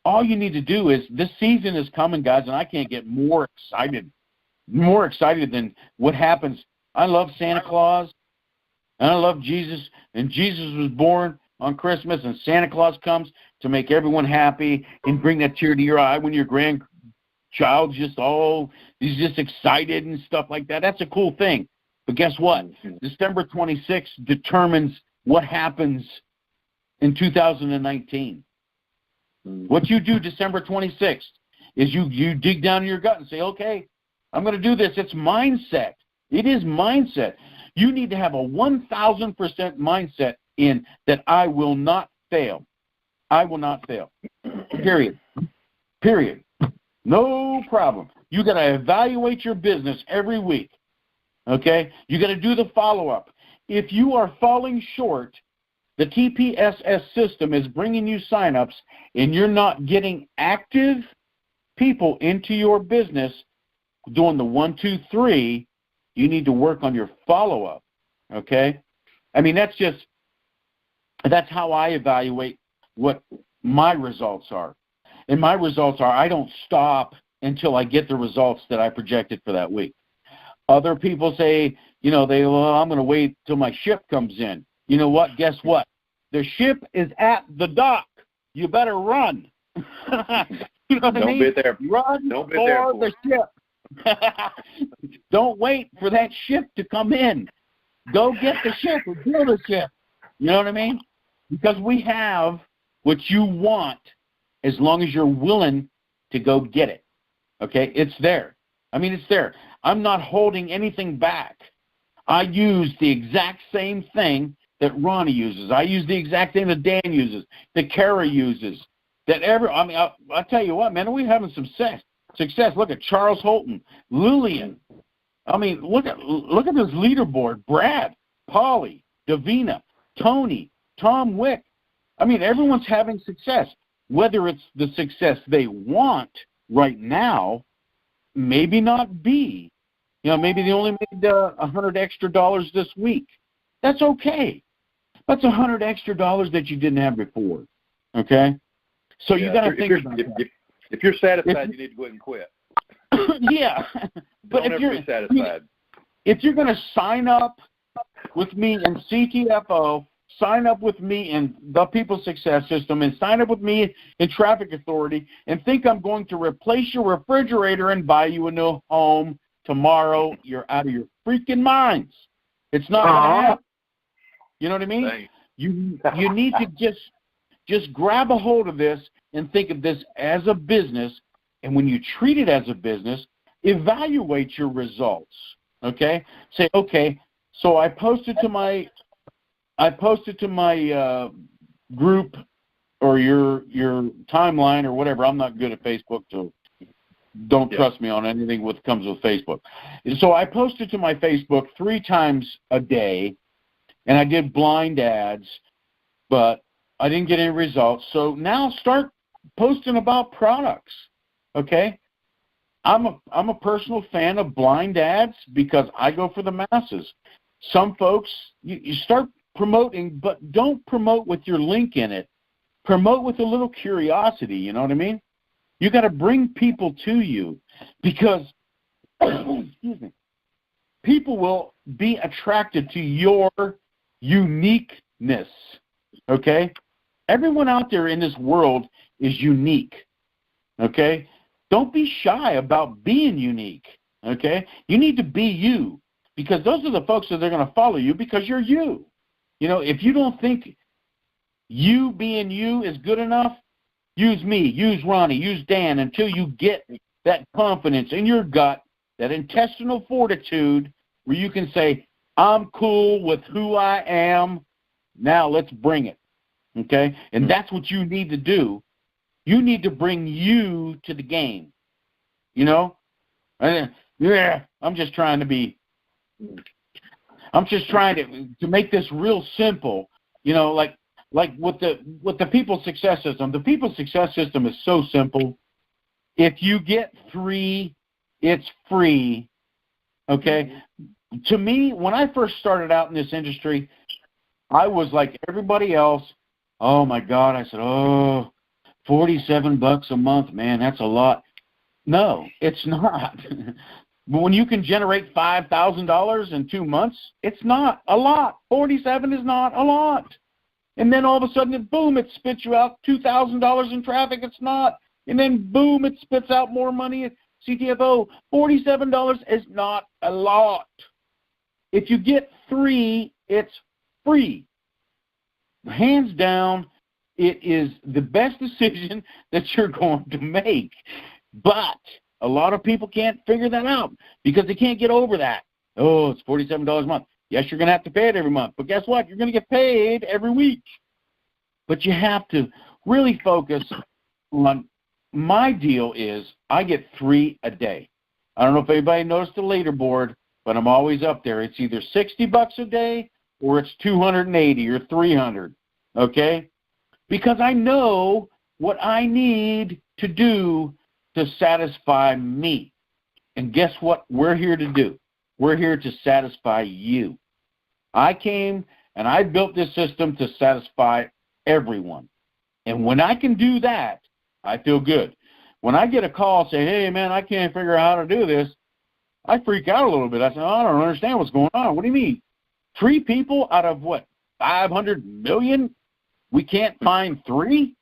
All you need to do is, this season is coming, guys, and I can't get more excited than what happens. I love Santa Claus, and I love Jesus, and Jesus was born on Christmas, and Santa Claus comes to make everyone happy and bring that tear to your eye when your grandchild's he's just excited and stuff like that. That's a cool thing. But guess what? December 26th determines what happens in 2019. What you do December 26th is you dig down in your gut and say, okay, I'm going to do this. It's mindset. It is mindset. You need to have a 1,000% mindset in that I will not fail. I will not fail. Period. Period. No problem. You got to evaluate your business every week. Okay? You got to do the follow-up. If you are falling short, the TPSS system is bringing you signups, and you're not getting active people into your business doing the 1, 2, 3, you need to work on your follow-up, okay? I mean, that's how I evaluate what my results are. And my results are, I don't stop until I get the results that I projected for that week. Other people say, I'm going to wait till my ship comes in. You know what? Guess what? The ship is at the dock. You better run. You know what I mean? Be there. Run for the ship. Don't wait for that ship to come in. Go get the ship or build a ship. You know what I mean? Because we have what you want as long as you're willing to go get it. Okay? It's there. I mean, it's there. I'm not holding anything back. I use the exact same thing that Ronnie uses. I use the exact thing that Dan uses, that Cara uses, I'll tell you what, man, we're having some success. Look at Charles Holton, Lillian. I mean, look at this leaderboard. Brad, Polly, Davina, Tony, Tom Wick. I mean, everyone's having success. Whether it's the success they want right now, maybe not be You know, maybe they only made $100 extra this week. That's okay. That's $100 extra that you didn't have before. Okay? So you got to think about that. If you're satisfied, you need to go ahead and quit. Yeah. But Don't ever be satisfied. If you're going to sign up with me in CTFO, sign up with me in the People Success System, and sign up with me in Traffic Authority, and think I'm going to replace your refrigerator and buy you a new home tomorrow, you're out of your freaking minds. It's not going to happen. You know what I mean? Thanks. You need to just grab a hold of this and think of this as a business, and when you treat it as a business, evaluate your results. Okay? Say, okay, so I posted to my group or your timeline or whatever. I'm not good at Facebook, so don't trust me on anything that comes with Facebook. So I posted to my Facebook 3 times a day, and I did blind ads, but I didn't get any results. So now start posting about products, okay? I'm a personal fan of blind ads because I go for the masses. Some folks, you start promoting, but don't promote with your link in it. Promote with a little curiosity, you know what I mean? You got to bring people to you because excuse me, people will be attracted to your uniqueness, okay? Everyone out there in this world is unique, okay? Don't be shy about being unique, okay? You need to be you because those are the folks that are going to follow you because you're you. You know, if you don't think you being you is good enough, use me, use Ronnie, use Dan until you get that confidence in your gut, that intestinal fortitude where you can say, I'm cool with who I am. Now let's bring it, okay? And that's what you need to do. You need to bring you to the game, you know? I'm just trying to make this real simple, you know, like with the People Success System. The People Success System is so simple. If you get 3, it's free, okay? To me, when I first started out in this industry, I was like everybody else. Oh, my God. I said, $47 a month, man, that's a lot. No, it's not. But when you can generate $5,000 in 2 months, it's not a lot. 47 is not a lot. And then all of a sudden, boom, it spits you out $2,000 in traffic. It's not. And then, boom, it spits out more money at CTFO. $47 is not a lot. If you get 3, it's free. Hands down, it is the best decision that you're going to make. But a lot of people can't figure that out because they can't get over that. Oh, it's $47 a month. Yes, you're going to have to pay it every month. But guess what? You're going to get paid every week. But you have to really focus on my deal is I get 3 a day. I don't know if anybody noticed the leaderboard, but I'm always up there. It's either $60 a day or it's $280 or $300, okay? Because I know what I need to do to satisfy me. And guess what we're here to do? We're here to satisfy you. I came and I built this system to satisfy everyone. And when I can do that, I feel good. When I get a call saying, hey, man, I can't figure out how to do this, I freak out a little bit. I say, I don't understand what's going on. What do you mean? 3 people out of what, 500 million? We can't find 3?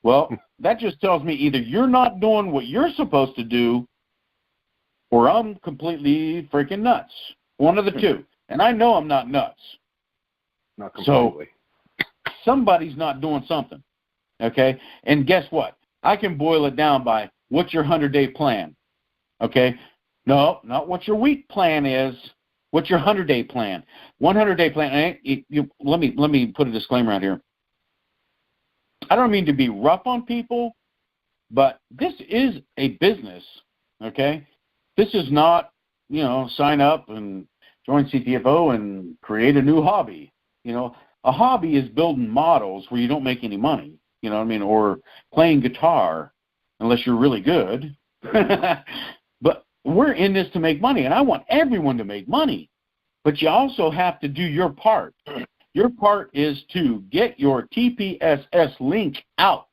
Well, that just tells me either you're not doing what you're supposed to do or I'm completely freaking nuts. One of the two. And I know I'm not nuts. Not completely. So somebody's not doing something, okay? And guess what? I can boil it down by what's your 100-day plan, okay? No, not what your week plan is. What's your 100-day plan? 100-day plan. Let me put a disclaimer out here. I don't mean to be rough on people, but this is a business, okay? This is not, sign up and join CTFO and create a new hobby. A hobby is building models where you don't make any money, or playing guitar unless you're really good. But we're in this to make money, and I want everyone to make money. But you also have to do your part. Your part is to get your TPSS link out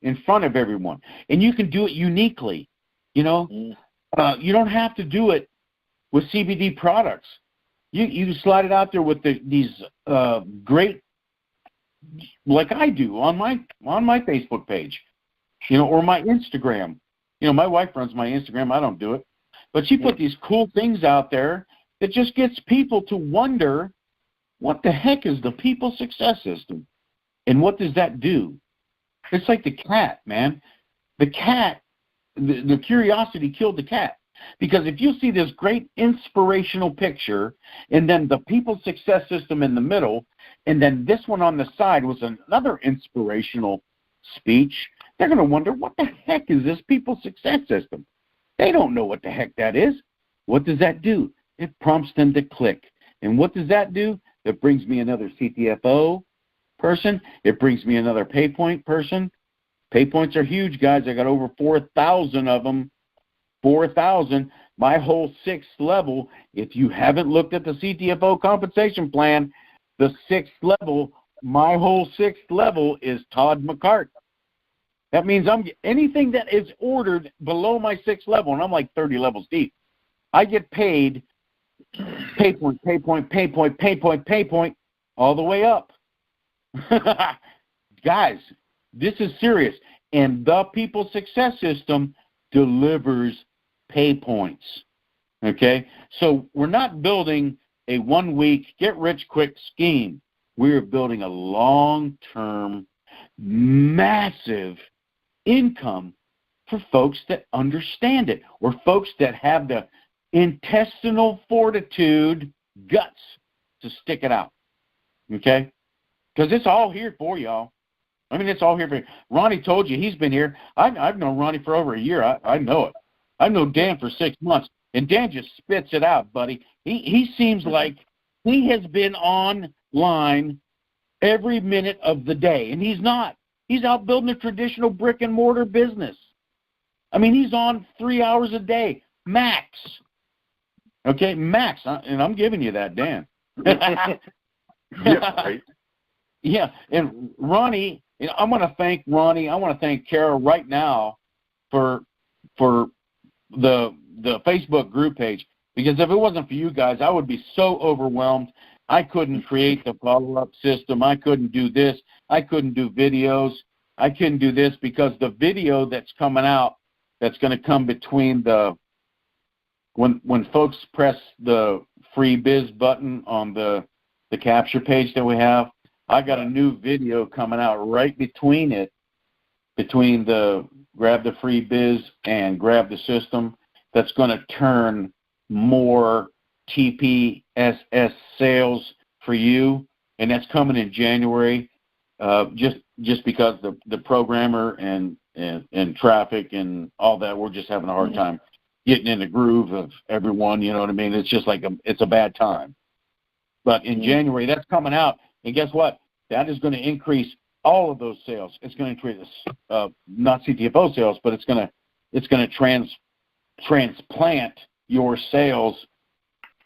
in front of everyone. And you can do it uniquely. You know, you don't have to do it with CBD products. You slide it out there with these great, like I do on my Facebook page, you know, or my Instagram. You know, my wife runs my Instagram. I don't do it. But she put these cool things out there that just gets people to wonder, what the heck is the People Success System? And what does that do? It's like the cat, man. The cat, the curiosity killed the cat. Because if you see this great inspirational picture, and then the People Success System in the middle, and then this one on the side was another inspirational speech, they're going to wonder, what the heck is this People Success System? They don't know what the heck that is. What does that do? It prompts them to click. And what does that do? It brings me another CTFO person. It brings me another PayPoint person. PayPoints are huge, guys. I got over 4,000 of them. 4,000. My whole 6th level, if you haven't looked at the CTFO compensation plan, the 6th level, my whole 6th level is Todd McCart. That means anything that is ordered below my 6th level, and I'm like 30 levels deep, I get paid PayPoint, all the way up. Guys, this is serious. And the People Success System delivers PayPoints. Okay? So we're not building a one-week, get-rich-quick scheme. We're building a long-term, massive income for folks that understand it, or folks that have the intestinal fortitude, guts to stick it out. Okay? Because it's all here for y'all. I mean, it's all here for you. Ronny told you he's been here. I've known Ronny for over a year. I know it. I've known Dan for 6 months, and Dan just spits it out, buddy. He seems like he has been online every minute of the day, and he's not. He's out building a traditional brick-and-mortar business. I mean, he's on 3 hours a day, max. Okay, max, and I'm giving you that, Dan. Yeah, right. Yeah, and Ronny, you know, I want to thank Ronny. I want to thank Cara right now for the Facebook group page, because if it wasn't for you guys, I would be so overwhelmed. I couldn't create the follow-up system. I couldn't do this. I couldn't do videos. I couldn't do this because the video that's coming out, that's going to come between when folks press the free biz button on the capture page that we have, I got a new video coming out right between the grab the free biz and grab the system, that's going to turn more TPSS sales for you, and that's coming in January. Just because the programmer and traffic and all that, we're just having a hard time getting in the groove of everyone. You know what I mean? It's just like it's a bad time. But in January, that's coming out, and guess what? That is going to increase all of those sales. It's going to increase not CTFO sales, but it's going to transplant your sales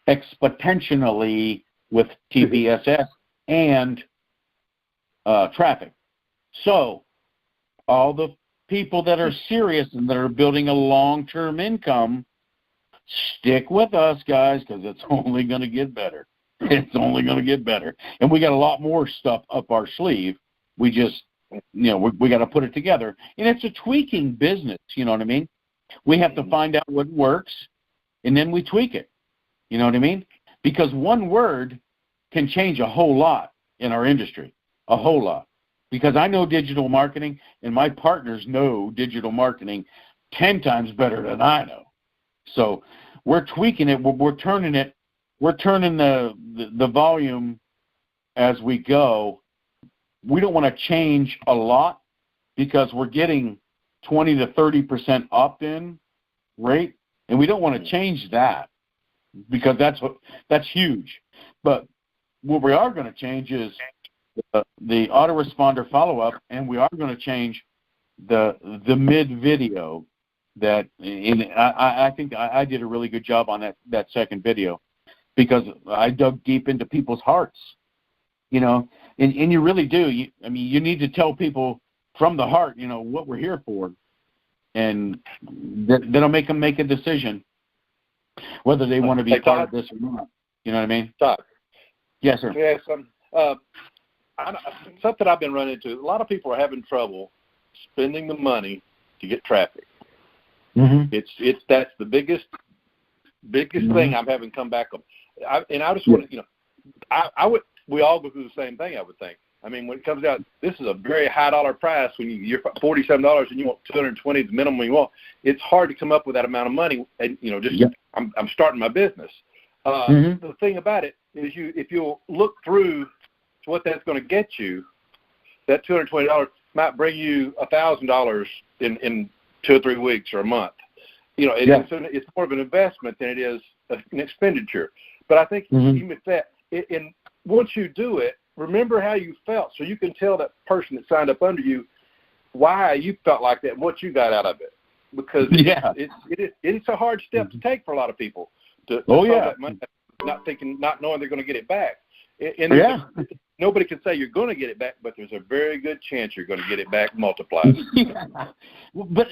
exponentially with TPSS and traffic. So all the people that are serious and that are building a long-term income, stick with us, guys, because it's only going to get better. It's only going to get better. And we got a lot more stuff up our sleeve. We just, we got to put it together. And it's a tweaking business, you know what I mean? We have to find out what works, and then we tweak it. You know what I mean? Because one word can change a whole lot in our industry, a whole lot. Because I know digital marketing, and my partners know digital marketing 10 times better than I know. So we're tweaking it. We're turning it. We're turning the volume as we go. We don't want to change a lot because we're getting 20 to 30% opt-in rate, and we don't want to change that because that's huge. But what we are going to change is the autoresponder follow-up, and we are going to change the mid-video that I think I did a really good job on that second video, because I dug deep into people's hearts, and you really do. You need to tell people from the heart, what we're here for, and that'll make them make a decision whether they want to be part of this or not. You know what I mean? Todd. Yes, sir. Yes. Something I've been running into. A lot of people are having trouble spending the money to get traffic. Mm-hmm. That's the biggest Mm-hmm. thing I'm having come back on. I just want to, we all go through the same thing, I would think. I mean, when it comes out, this is a very high dollar price. When you're $47 and you want $220 the minimum you want, it's hard to come up with that amount of money. And I'm starting my business. The thing about it is, if you'll look through to what that's going to get you, that $220 might bring you $1,000 in 2 or 3 weeks or a month. It's more of an investment than it is an expenditure. But I think even with that, once you do it, remember how you felt, so you can tell that person that signed up under you why you felt like that and what you got out of it. Because it's a hard step to take for a lot of people to that money, not knowing they're going to get it back. Nobody can say you're going to get it back, but there's a very good chance you're going to get it back multiplied. But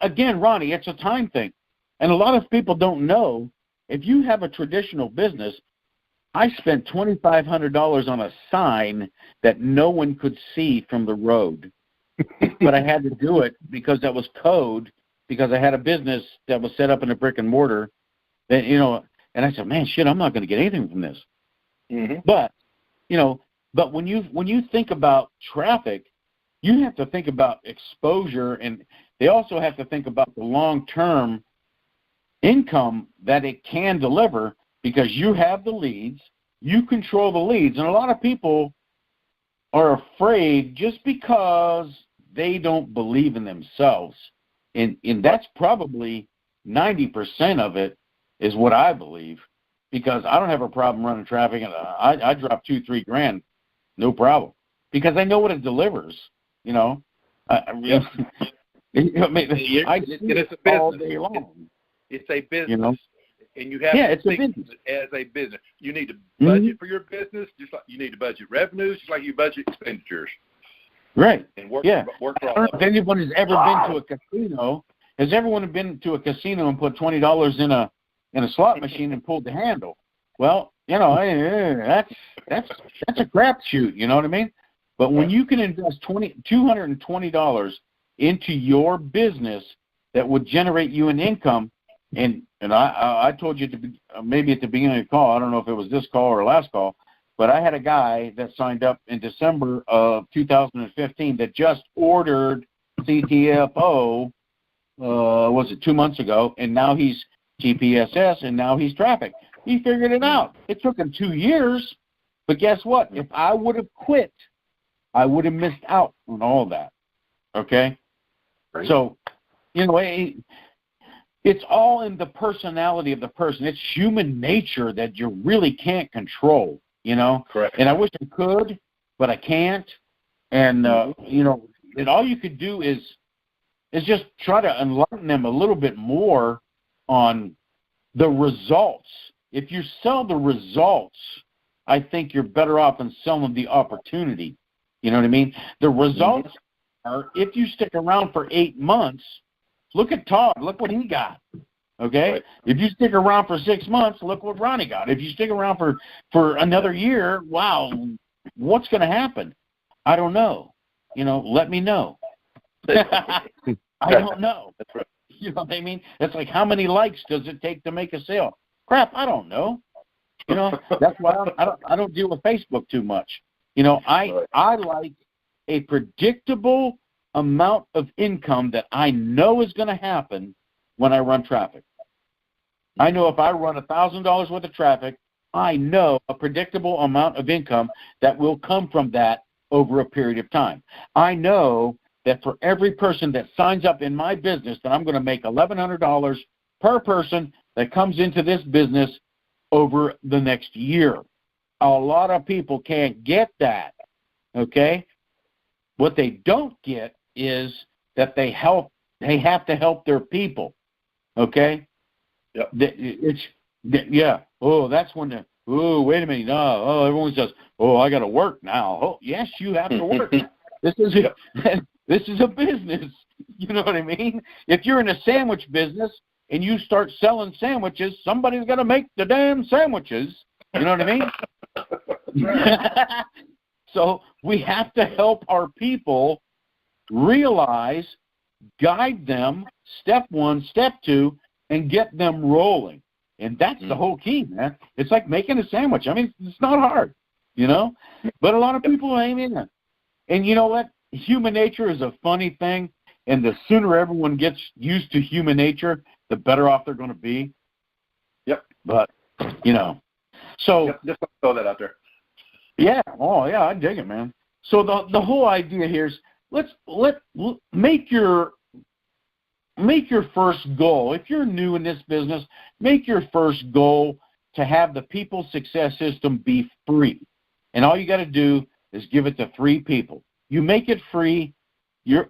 again, Ronnie, it's a time thing. And a lot of people don't know, if you have a traditional business, I spent $2,500 on a sign that no one could see from the road. But I had to do it because that was code, because I had a business that was set up in a brick and mortar. And I said, man, shit, I'm not going to get anything from this. Mm-hmm. But when you think about traffic, you have to think about exposure, and they also have to think about the long-term income that it can deliver, because you have the leads, you control the leads. And a lot of people are afraid just because they don't believe in themselves. And that's probably 90% of it is what I believe. Because I don't have a problem running traffic, and I drop $2-3 grand, no problem, because I know what it delivers. I it's a business all day long. It's a business, and you have to think as a business. You need to budget for your business, just like you need to budget revenues, just like you budget expenditures. Right. And work I for don't know if anyone has ever been to a casino. Has everyone been to a casino and put $20 in a slot machine and pulled the handle? Well, that's a crapshoot. You know what I mean? But when you can invest $220 into your business that would generate you an income, and I told you maybe at the beginning of the call, I don't know if it was this call or last call, but I had a guy that signed up in December of 2015 that just ordered CTFO. Was it 2 months ago? And now he's TPSS, and now he's traffic. He figured it out. It took him 2 years, but guess what? If I would have quit, I would have missed out on all that. Okay? Right. So, it's all in the personality of the person. It's human nature that you really can't control, Correct. And I wish I could, but I can't. And, and all you could do is just try to enlighten them a little bit more on the results. If you sell the results, I think you're better off than selling the opportunity. You know what I mean? The results are, if you stick around for 8 months, look at Todd. Look what he got. Okay? Right. If you stick around for 6 months, look what Ronnie got. If you stick around for another year, wow, what's going to happen? I don't know. Let me know. I don't know. That's right. You know what I mean? It's like, how many likes does it take to make a sale? Crap, I don't know. That's why I don't deal with Facebook too much. I like a predictable amount of income that I know is going to happen when I run traffic. I know if I run $1,000 worth of traffic, I know a predictable amount of income that will come from that over a period of time. I know that for every person that signs up in my business, that I'm going to make $1,100 per person that comes into this business over the next year. A lot of people can't get that, okay? What they don't get is that they help they have to help their people. Okay? Yep. Yeah. Oh, that's when wait a minute. Oh, everyone says, oh, I got to work now. Oh, yes, you have to work. This is a business. You know what I mean? If you're in a sandwich business and you start selling sandwiches, somebody's got to make the damn sandwiches. You know what I mean? So we have to help our people realize, guide them, step one, step two, and get them rolling. And that's the whole key, man. It's like making a sandwich. I mean, it's not hard, you know? But a lot of people ain't in it. And you know what? Human nature is a funny thing, and the sooner everyone gets used to human nature, the better off they're going to be. Yep. But, you know. So just throw that out there. Yeah. Oh, yeah, I dig it, man. So the whole idea here is let's make your first goal. If you're new in this business, make your first goal to have the People Success System be free. And all you got to do is give it to 3 people. You make it free. This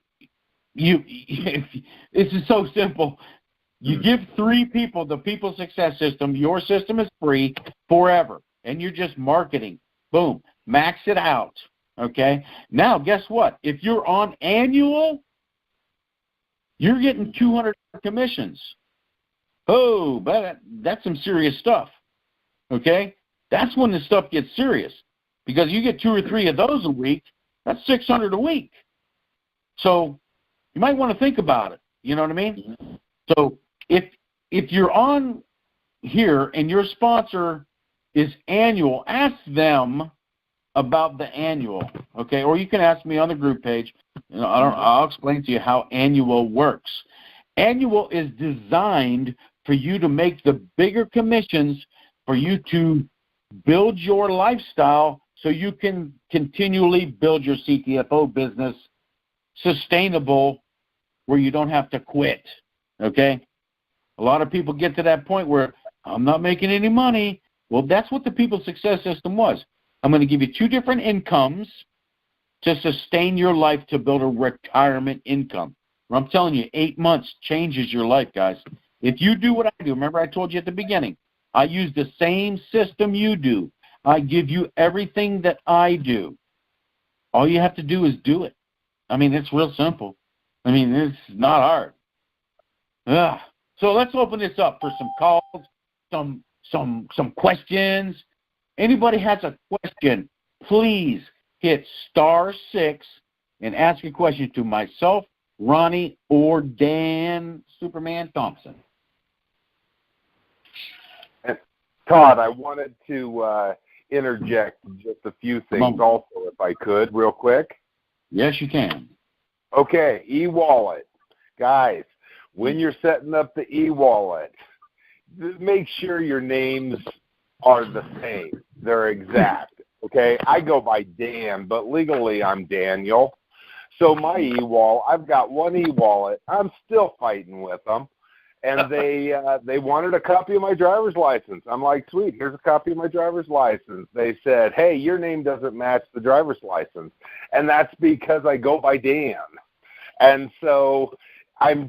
is so simple. You give 3 people the People Success System. Your system is free forever, and you're just marketing. Boom. Max it out. Okay? Now, guess what? If you're on annual, you're getting 200 commissions. Oh, but that's some serious stuff. Okay? That's when the stuff gets serious. Because you get 2 or 3 of those a week, that's 600 a week. So you might want to think about it. You know what I mean? So if you're on here and your sponsor is annual, ask them about the annual, okay? Or you can ask me on the group page. You know, I'll explain to you how annual works. Annual is designed for you to make the bigger commissions, for you to build your lifestyle so you can continually build your CTFO business sustainable where you don't have to quit, okay? A lot of people get to that point where I'm not making any money. Well, that's what the People Success System was. I'm going to give you 2 different incomes to sustain your life to build a retirement income. Well, I'm telling you, 8 months changes your life, guys. If you do what I do, remember I told you at the beginning, I use the same system you do. I give you everything that I do. All you have to do is do it. I mean, it's real simple. I mean, it's not hard. So let's open this up for some calls, some questions. Anybody has a question, please hit *6 and ask a question to myself, Ronny, or Dan Superman Thompson. Todd, I wanted to interject just a few things also, if I could, real quick. Yes, you can. Okay, e-wallet. Guys, when you're setting up the e-wallet, make sure your names are the same. They're exact. Okay, I go by Dan, but legally I'm Daniel. So my e-wallet, I've got one e-wallet. I'm still fighting with them. And they wanted a copy of my driver's license. I'm like, sweet, here's a copy of my driver's license. They said, hey, your name doesn't match the driver's license. And that's because I go by Dan. And so I'm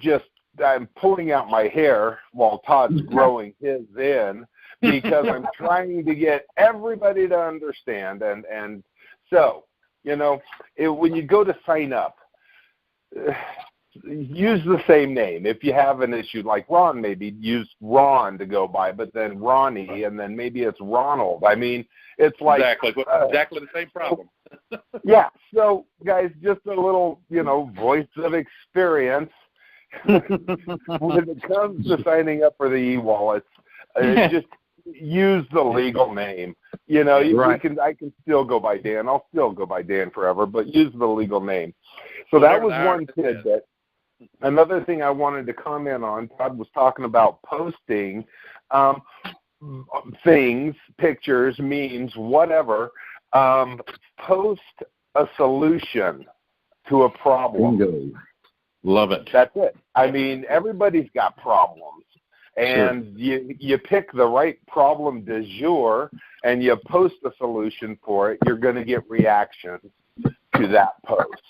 pulling out my hair while Todd's growing his in because I'm trying to get everybody to understand. And so, you know, when you go to sign up, use the same name. If you have an issue like Ron, maybe use Ron to go by, but then Ronnie, and then maybe it's Ronald. I mean, it's like exactly the same problem. Yeah. So, guys, just a little, voice of experience when it comes to signing up for the e-wallets. Just use the legal name. Right. I can still go by Dan. I'll still go by Dan forever, but use the legal name. So that was one tidbit. Another thing I wanted to comment on, Todd was talking about posting things, pictures, memes, whatever. Post a solution to a problem. Bingo. Love it. That's it. I mean, everybody's got problems. And you pick the right problem du jour and you post a solution for it, you're going to get reactions to that post.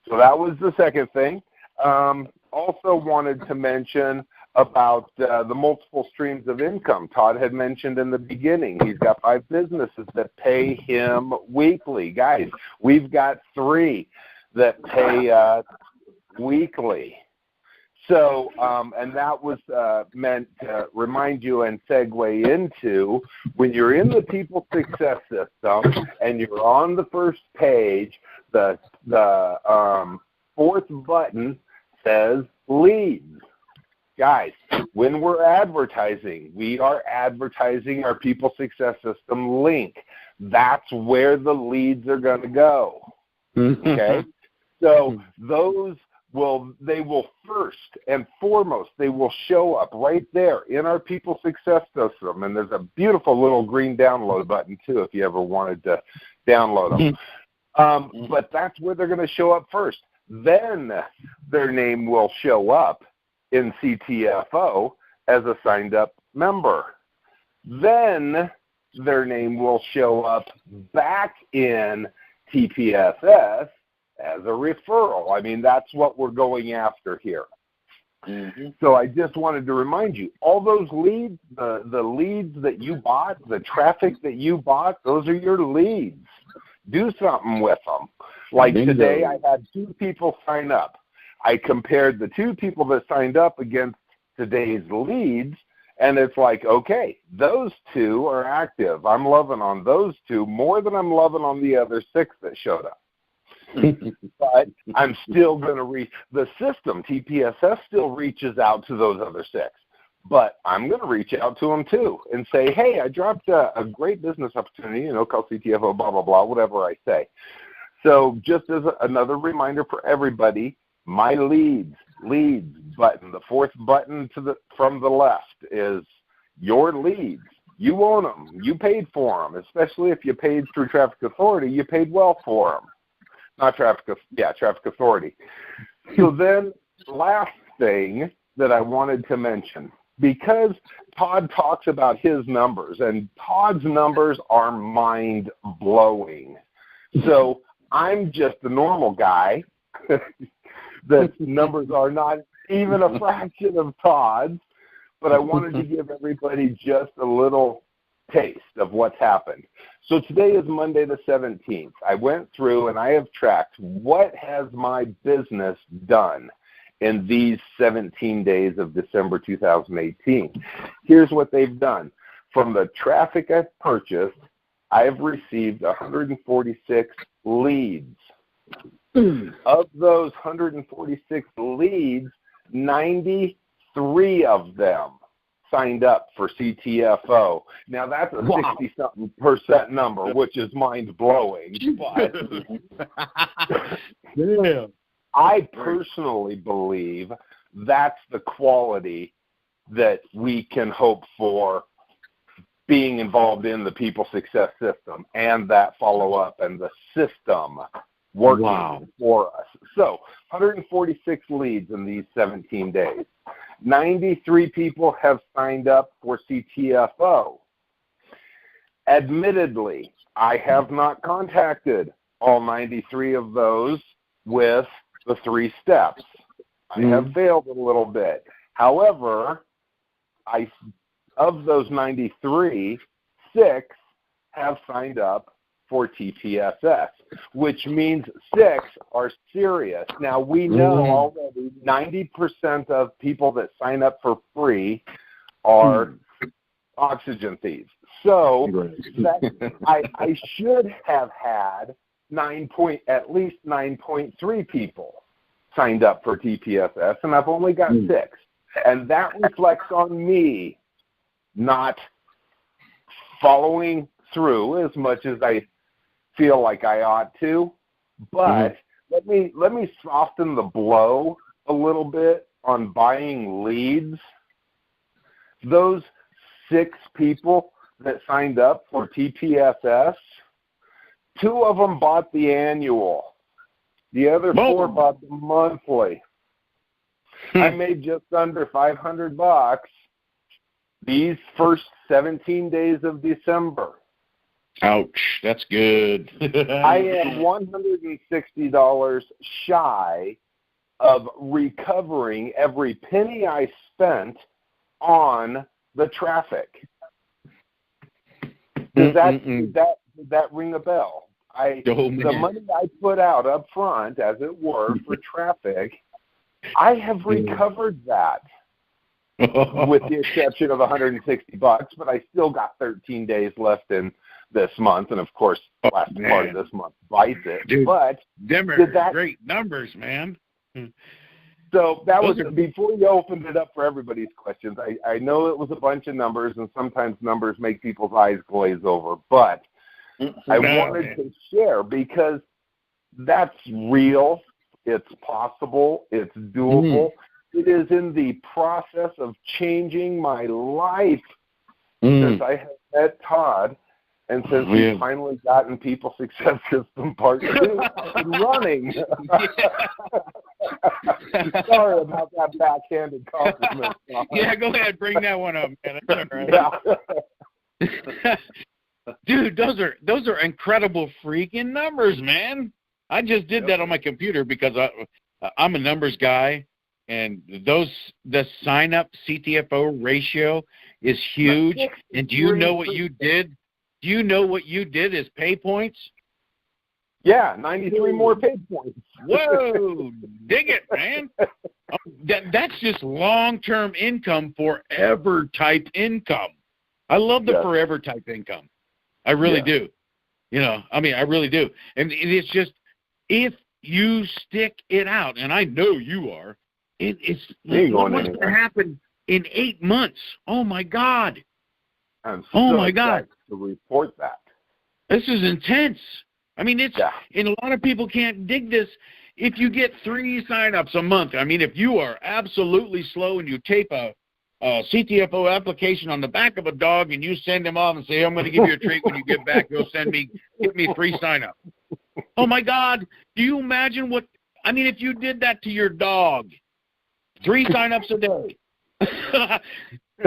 So that was the second thing. also wanted to mention about the multiple streams of income. Todd had mentioned in the beginning he's got 5 businesses that pay him weekly. Guys, we've got 3 that pay weekly. So, and that was meant to remind you and segue into when you're in the People Success System and you're on the first page, the 4th button says leads. Guys, when we're advertising, we are advertising our People Success System link. That's where the leads are going to go. Okay? So they will first and foremost, they will show up right there in our People Success System. And there's a beautiful little green download button, too, if you ever wanted to download them. But that's where they're going to show up first. Then their name will show up in CTFO as a signed-up member. Then their name will show up back in TPSS as a referral. I mean, that's what we're going after here. So I just wanted to remind you, all those leads, the leads that you bought, the traffic that you bought, those are your leads. Do something with them. Like today, I had 2 people sign up. I compared the 2 people that signed up against today's leads, and it's like, okay, those 2 are active. I'm loving on those 2 more than I'm loving on the other 6 that showed up. But I'm still going to reach the system. TPSS still reaches out to those other 6. But I'm going to reach out to them too and say, hey, I dropped a great business opportunity, called CTFO, blah, blah, blah, whatever I say. So just as another reminder for everybody, my leads button, the 4th button from the left is your leads. You own them. You paid for them, especially if you paid through Traffic Authority. You paid well for them. Not Traffic Authority. So then last thing that I wanted to mention, because Todd talks about his numbers, and Todd's numbers are mind-blowing. So I'm just a normal guy. The numbers are not even a fraction of Todd's, but I wanted to give everybody just a little taste of what's happened. So today is Monday the 17th. I went through and I have tracked what has my business done in these 17 days of December 2018. Here's what they've done. From the traffic I've purchased, I have received 146 leads. Of those 146 leads, 93 of them signed up for CTFO. Now, that's a 60-something% number, which is mind-blowing. But I personally believe that's the quality that we can hope for being involved in the People Success System and that follow-up and the system working for us. So 146 leads in these 17 days. 93 people have signed up for CTFO. Admittedly, I have not contacted all 93 of those with the 3 steps. I have failed a little bit. However, of those 93, 6 have signed up for TPSS, which means 6 are serious. Now, we know already 90% of people that sign up for free are oxygen thieves. So I should have had at least 9.3 people signed up for TPSS, and I've only got 6. And that reflects on me not following through as much as I feel like I ought to. But let me soften the blow a little bit on buying leads. Those 6 people that signed up for TPSS, 2 of them bought the annual. The other 4 bought the monthly. I made just under $500 these first 17 days of December. Ouch, that's good. I am $160 shy of recovering every penny I spent on the traffic. Does that ring a bell? The money I put out up front, as it were, for traffic, I have recovered that, with the exception of $160. But I still got 13 days left in this month, and of course, the last part of this month bites it. Dude, but them are great numbers, man. So that was before you opened it up for everybody's questions. I know it was a bunch of numbers, and sometimes numbers make people's eyes glaze over, but I wanted to share because that's real. It's possible. It's doable. It is in the process of changing my life since I have met Todd, and since we've finally gotten People Success System Part 2 and running. Sorry about that backhanded compliment. Yeah, go ahead. Bring that one up, man. That's all right. Dude, those are incredible freaking numbers, man. I just did that on my computer because I'm a numbers guy, and the sign up CTFO ratio is huge. And do you know what you did? Do you know what you did as pay points? Yeah, 93 more pay points. Whoa, dig it, man. That's just long-term income, forever type income. I love the forever type income. I really do. You know, I mean, I really do. And it's just, if you stick it out, and I know you are, it's what's going to happen in 8 months? Oh, my God. I'm so excited to report that. This is intense. I mean, and a lot of people can't dig this. If you get 3 sign-ups a month, I mean, if you are absolutely slow and you tape a CTFO application on the back of a dog and you send him off and say, I'm going to give you a treat when you get back, go give me 3 sign-ups. Oh, my God. Do you imagine if you did that to your dog, 3 sign-ups a day,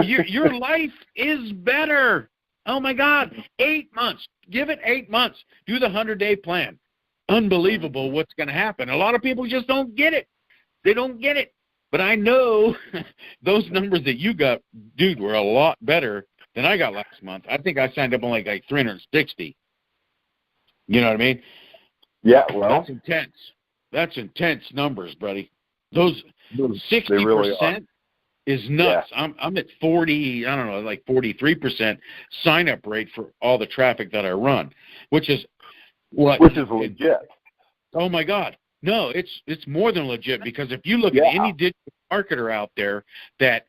your life is better. Oh, my God. 8 months. Give it 8 months. Do the 100-day plan. Unbelievable what's going to happen. A lot of people just don't get it. They don't get it. But I know those numbers that you got, dude, were a lot better than I got last month. I think I signed up on like 360. You know what I mean? Yeah, well. That's intense. That's intense numbers, buddy. Those 60% really is nuts. Yeah. I'm at 40, I don't know, like 43% sign-up rate for all the traffic that I run, which is legit. Oh, my God. No, it's more than legit, because if you look at any digital marketer out there that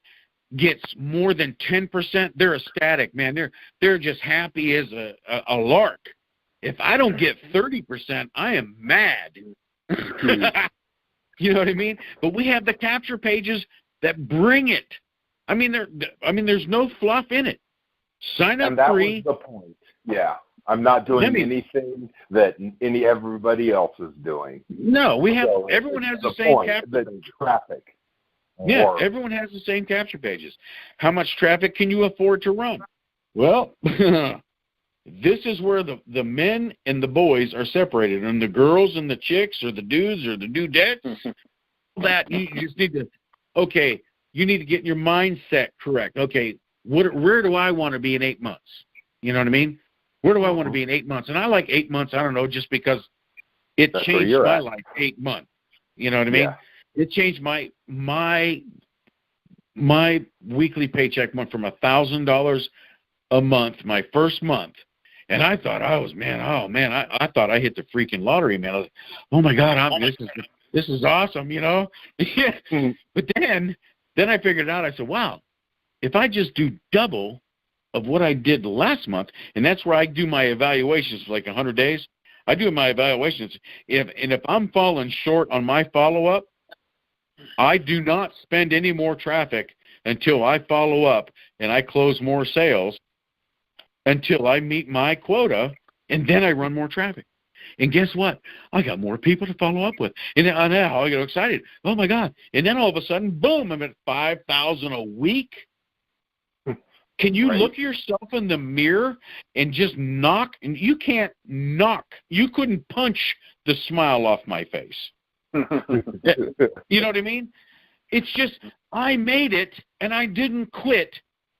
gets more than 10%, they're ecstatic, man. They're just happy as a lark. If I don't get 30%, I am mad. You know what I mean? But we have the capture pages that bring it. I mean, there's no fluff in it. Sign up free. And that was the point. Yeah. I'm not doing anything that everybody else is doing. No, everyone has the same capture pages. Traffic. Yeah, everyone has the same capture pages. How much traffic can you afford to run? Well, this is where the men and the boys are separated, and the girls and the chicks, or the dudes or the dudettes. That you just need to, you need to get your mindset correct. Okay, where do I want to be in 8 months? You know what I mean? Where do I want to be in 8 months? And I like 8 months, I don't know, just because it changed my life 8 months. You know what I mean? Yeah. It changed my weekly paycheck went from $1,000 a month, my first month. And I thought I thought I hit the freaking lottery, man. I was like, oh my God, this is awesome, you know? But then I figured out, I said, wow, if I just do double of what I did last month, and that's where I do my evaluations for like 100 days. I do my evaluations. If I'm falling short on my follow-up, I do not spend any more traffic until I follow up and I close more sales until I meet my quota, and then I run more traffic. And guess what? I got more people to follow up with. And now I get excited. Oh, my God. And then all of a sudden, boom, I'm at $5,000 a week. Can you look yourself in the mirror and just knock? And you can't knock. You couldn't punch the smile off my face. You know what I mean? It's just I made it, and I didn't quit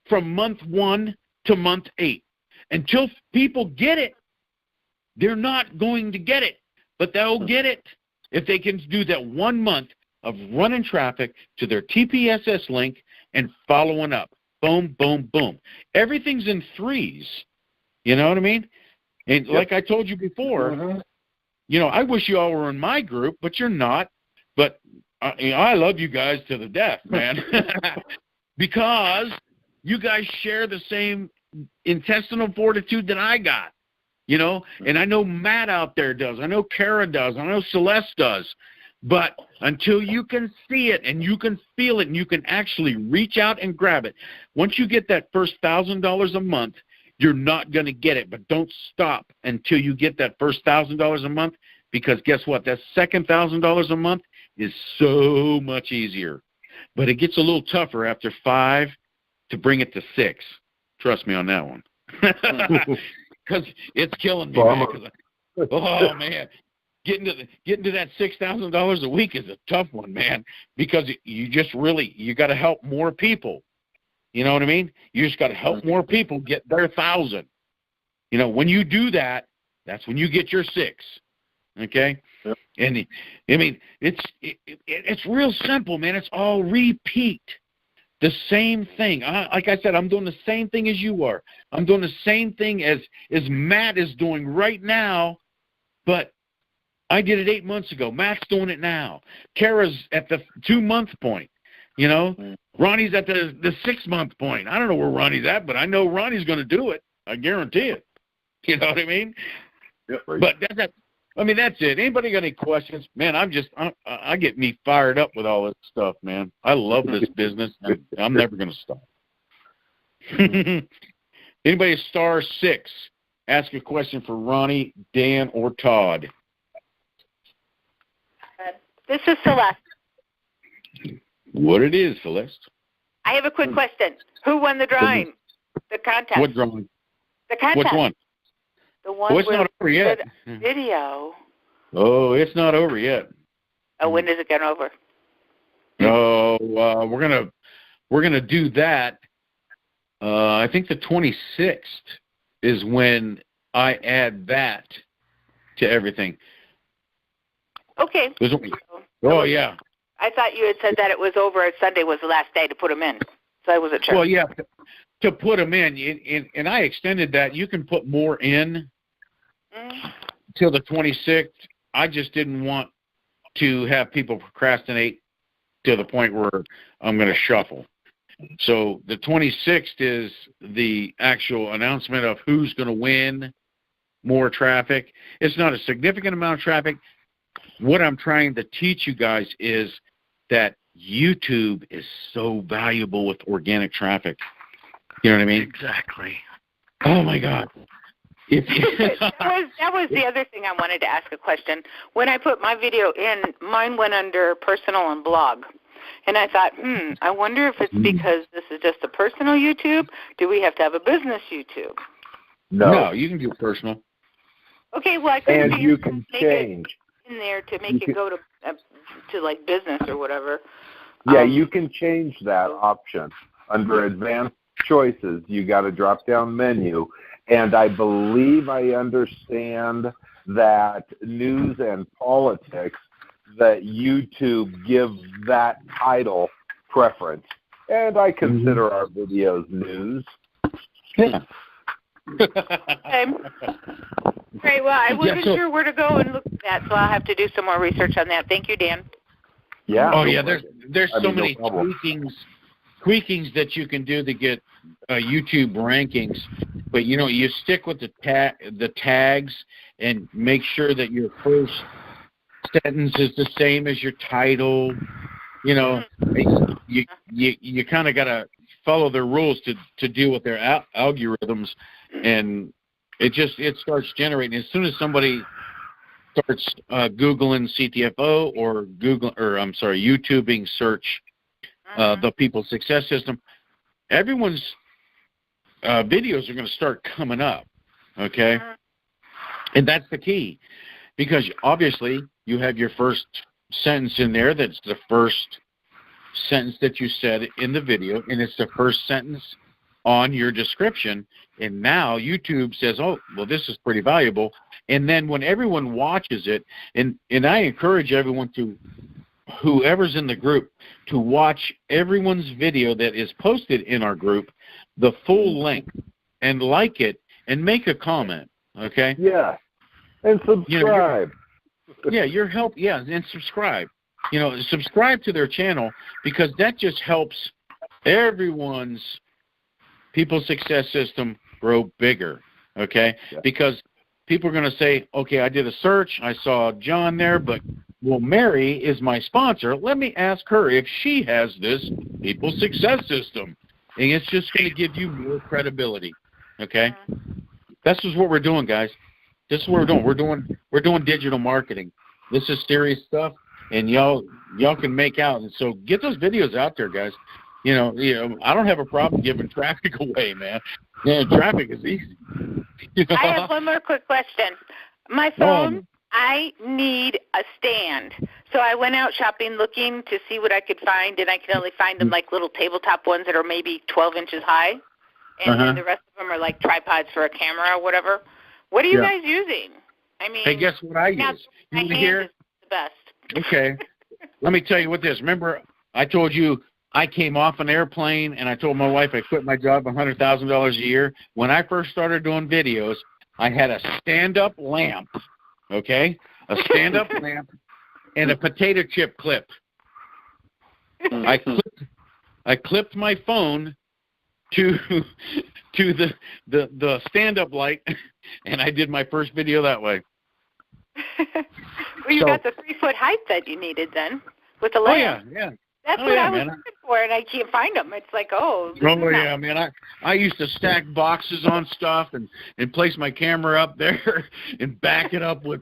from month 1 to month 8. Until people get it, they're not going to get it, but they'll get it if they can do that 1 month of running traffic to their TPSS link and following up. Boom, boom, boom. Everything's in threes. You know what I mean? And like I told you before, you know, I wish you all were in my group, but you're not. But I love you guys to the death, man, because you guys share the same intestinal fortitude that I got, you know, and I know Matt out there does. I know Cara does. I know Celeste does. But until you can see it and you can feel it and you can actually reach out and grab it, once you get that first $1,000 a month, you're not going to get it. But don't stop until you get that first $1,000 a month, because guess what? That second $1,000 a month is so much easier. But it gets a little tougher after 5 to bring it to 6. Trust me on that one. Because it's killing me, man. Oh, man. Getting to that $6,000 a week is a tough one, man, because you just really, you got to help more people. You know what I mean? You just got to help more people get their 1,000. You know, when you do that, that's when you get your 6. Okay? Yep. And I mean, it's real simple, man. It's all repeat. The same thing. Like I said, I'm doing the same thing as you are. I'm doing the same thing as Matt is doing right now, but I did it 8 months ago. Matt's doing it now. Cara's at the 2-month point. You know, Ronnie's at the 6-month point. I don't know where Ronnie's at, but I know Ronnie's going to do it. I guarantee it. You know what I mean? Yep. But that's it. Anybody got any questions? Man, I get me fired up with all this stuff, man. I love this business, and I'm never going to stop. Anybody star 6, ask a question for Ronnie, Dan, or Todd. This is Celeste. What it is, Celeste? I have a quick question. Who won the drawing? The contest? What drawing? The contest. Which one? The one it's not over yet. Video. Oh, it's not over yet. Oh, when does it get over? Oh, we're gonna do that. I think the 26th is when I add that to everything. Okay. Oh, yeah. I thought you had said that it was over. Sunday was the last day to put them in, so I wasn't sure. Well, yeah, to put them in, and I extended that. You can put more in till the 26th. I just didn't want to have people procrastinate to the point where I'm going to shuffle. So the 26th is the actual announcement of who's going to win more traffic. It's not a significant amount of traffic. What I'm trying to teach you guys is that YouTube is so valuable with organic traffic. You know what I mean? Exactly. Oh, my God. That was the other thing I wanted to ask a question. When I put my video in, mine went under personal and blog. And I thought, I wonder if it's because this is just a personal YouTube. Do we have to have a business YouTube? No, you can do personal. Okay, well, I couldn't and you can change in there to make it go to like business or whatever. Yeah, you can change that option under advanced choices. You got a drop-down menu, and I believe I understand that news and politics, that YouTube gives that title preference, and I consider our videos news. Yeah. Okay. Great. Well, I wasn't sure where to go and look at that, so I'll have to do some more research on that. Thank you, Dan. Yeah. Oh, yeah. There's so many tweakings that you can do to get YouTube rankings, but you stick with the tags and make sure that your first sentence is the same as your title. You kind of got to follow their rules to deal with their algorithms, and it starts generating as soon as somebody starts Googling CTFO or YouTubing search the People's Success System. Everyone's videos are going to start coming up, okay? And that's the key, because obviously you have your first sentence in there that's the first sentence that you said in the video, and it's the first sentence on your description. And now YouTube says, oh, well, this is pretty valuable. And then when everyone watches it, and I encourage everyone to, whoever's in the group, to watch everyone's video that is posted in our group, the full length, and like it, and make a comment, okay? Yeah, and subscribe. Your help, and subscribe. Subscribe to their channel, because that just helps everyone's People Success System grow bigger, okay? Yeah. Because people are going to say, okay, I did a search, I saw John there, but, well, Mary is my sponsor. Let me ask her if she has this People Success System. And it's just going to give you more credibility, okay? This is what we're doing, guys. This is what we're doing. We're doing digital marketing. This is serious stuff, and y'all can make out. And so get those videos out there, guys. I don't have a problem giving traffic away, man. Yeah, traffic is easy. I have one more quick question. My phone, I need a stand. So I went out shopping looking to see what I could find, and I can only find them like little tabletop ones that are maybe 12 inches high. And then the rest of them are like tripods for a camera or whatever. What are you guys using? I mean, hey, guess what I use? My hand is the best. Okay. Let me tell you what this. Remember, I told you I came off an airplane, and I told my wife I quit my job $100,000 a year. When I first started doing videos, I had a stand-up lamp, okay? A stand-up lamp and a potato chip clip. I clipped my phone to the stand-up light, and I did my first video that way. Well, you got the 3-foot height that you needed then with the lamp. Oh, yeah. That's what I was looking for, and I can't find them. It's like, man. I used to stack boxes on stuff and place my camera up there and back it up with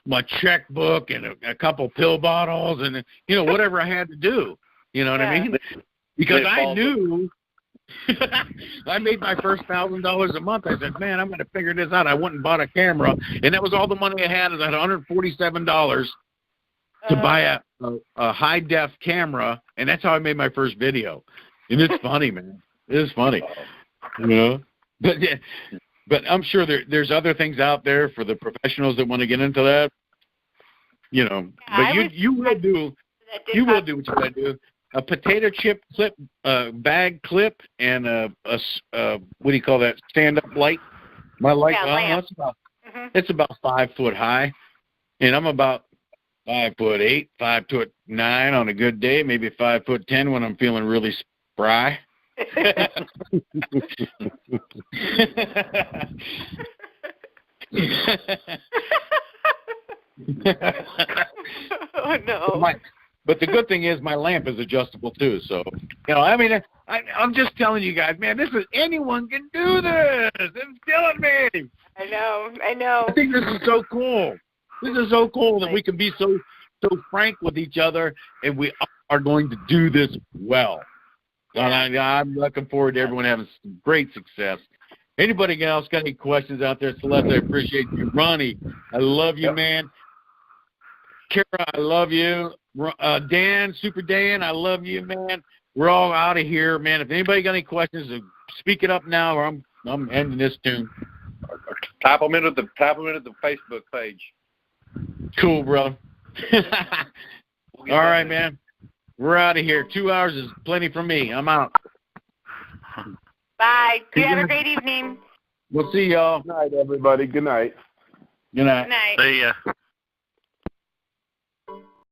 my checkbook and a couple pill bottles and, whatever I had to do. You know what I mean? Because I knew I made my first $1,000 a month. I said, man, I'm going to figure this out. I went and bought a camera, and that was all the money I had. I had $147 to buy a high-def camera, and that's how I made my first video. And it's funny, man. It is funny. But I'm sure there's other things out there for the professionals that want to get into that. But you will do what you got to do. A potato chip clip, bag clip, and a what do you call that? Stand-up light. My light, it's about 5 foot high, and I'm about 5'8", 5'9" on a good day, maybe 5'10" when I'm feeling really spry. Oh no! But the good thing is my lamp is adjustable too. So I'm just telling you guys, man, anyone can do this. It's killing me. I know. I think this is so cool. This is so cool that we can be so frank with each other, and we are going to do this well. And I'm looking forward to everyone having some great success. Anybody else got any questions out there? Celeste, I appreciate you. Ronnie, I love you, man. Cara, I love you. Dan, Super Dan, I love you, man. We're all out of here, man. If anybody got any questions, speak it up now, or I'm ending this tune. Type them into the Facebook page. Cool, bro. All right, man. We're out of here. 2 hours is plenty for me. I'm out. Bye. You have a great evening. We'll see y'all. Good night, everybody. Good night. Good night. Good night. See ya.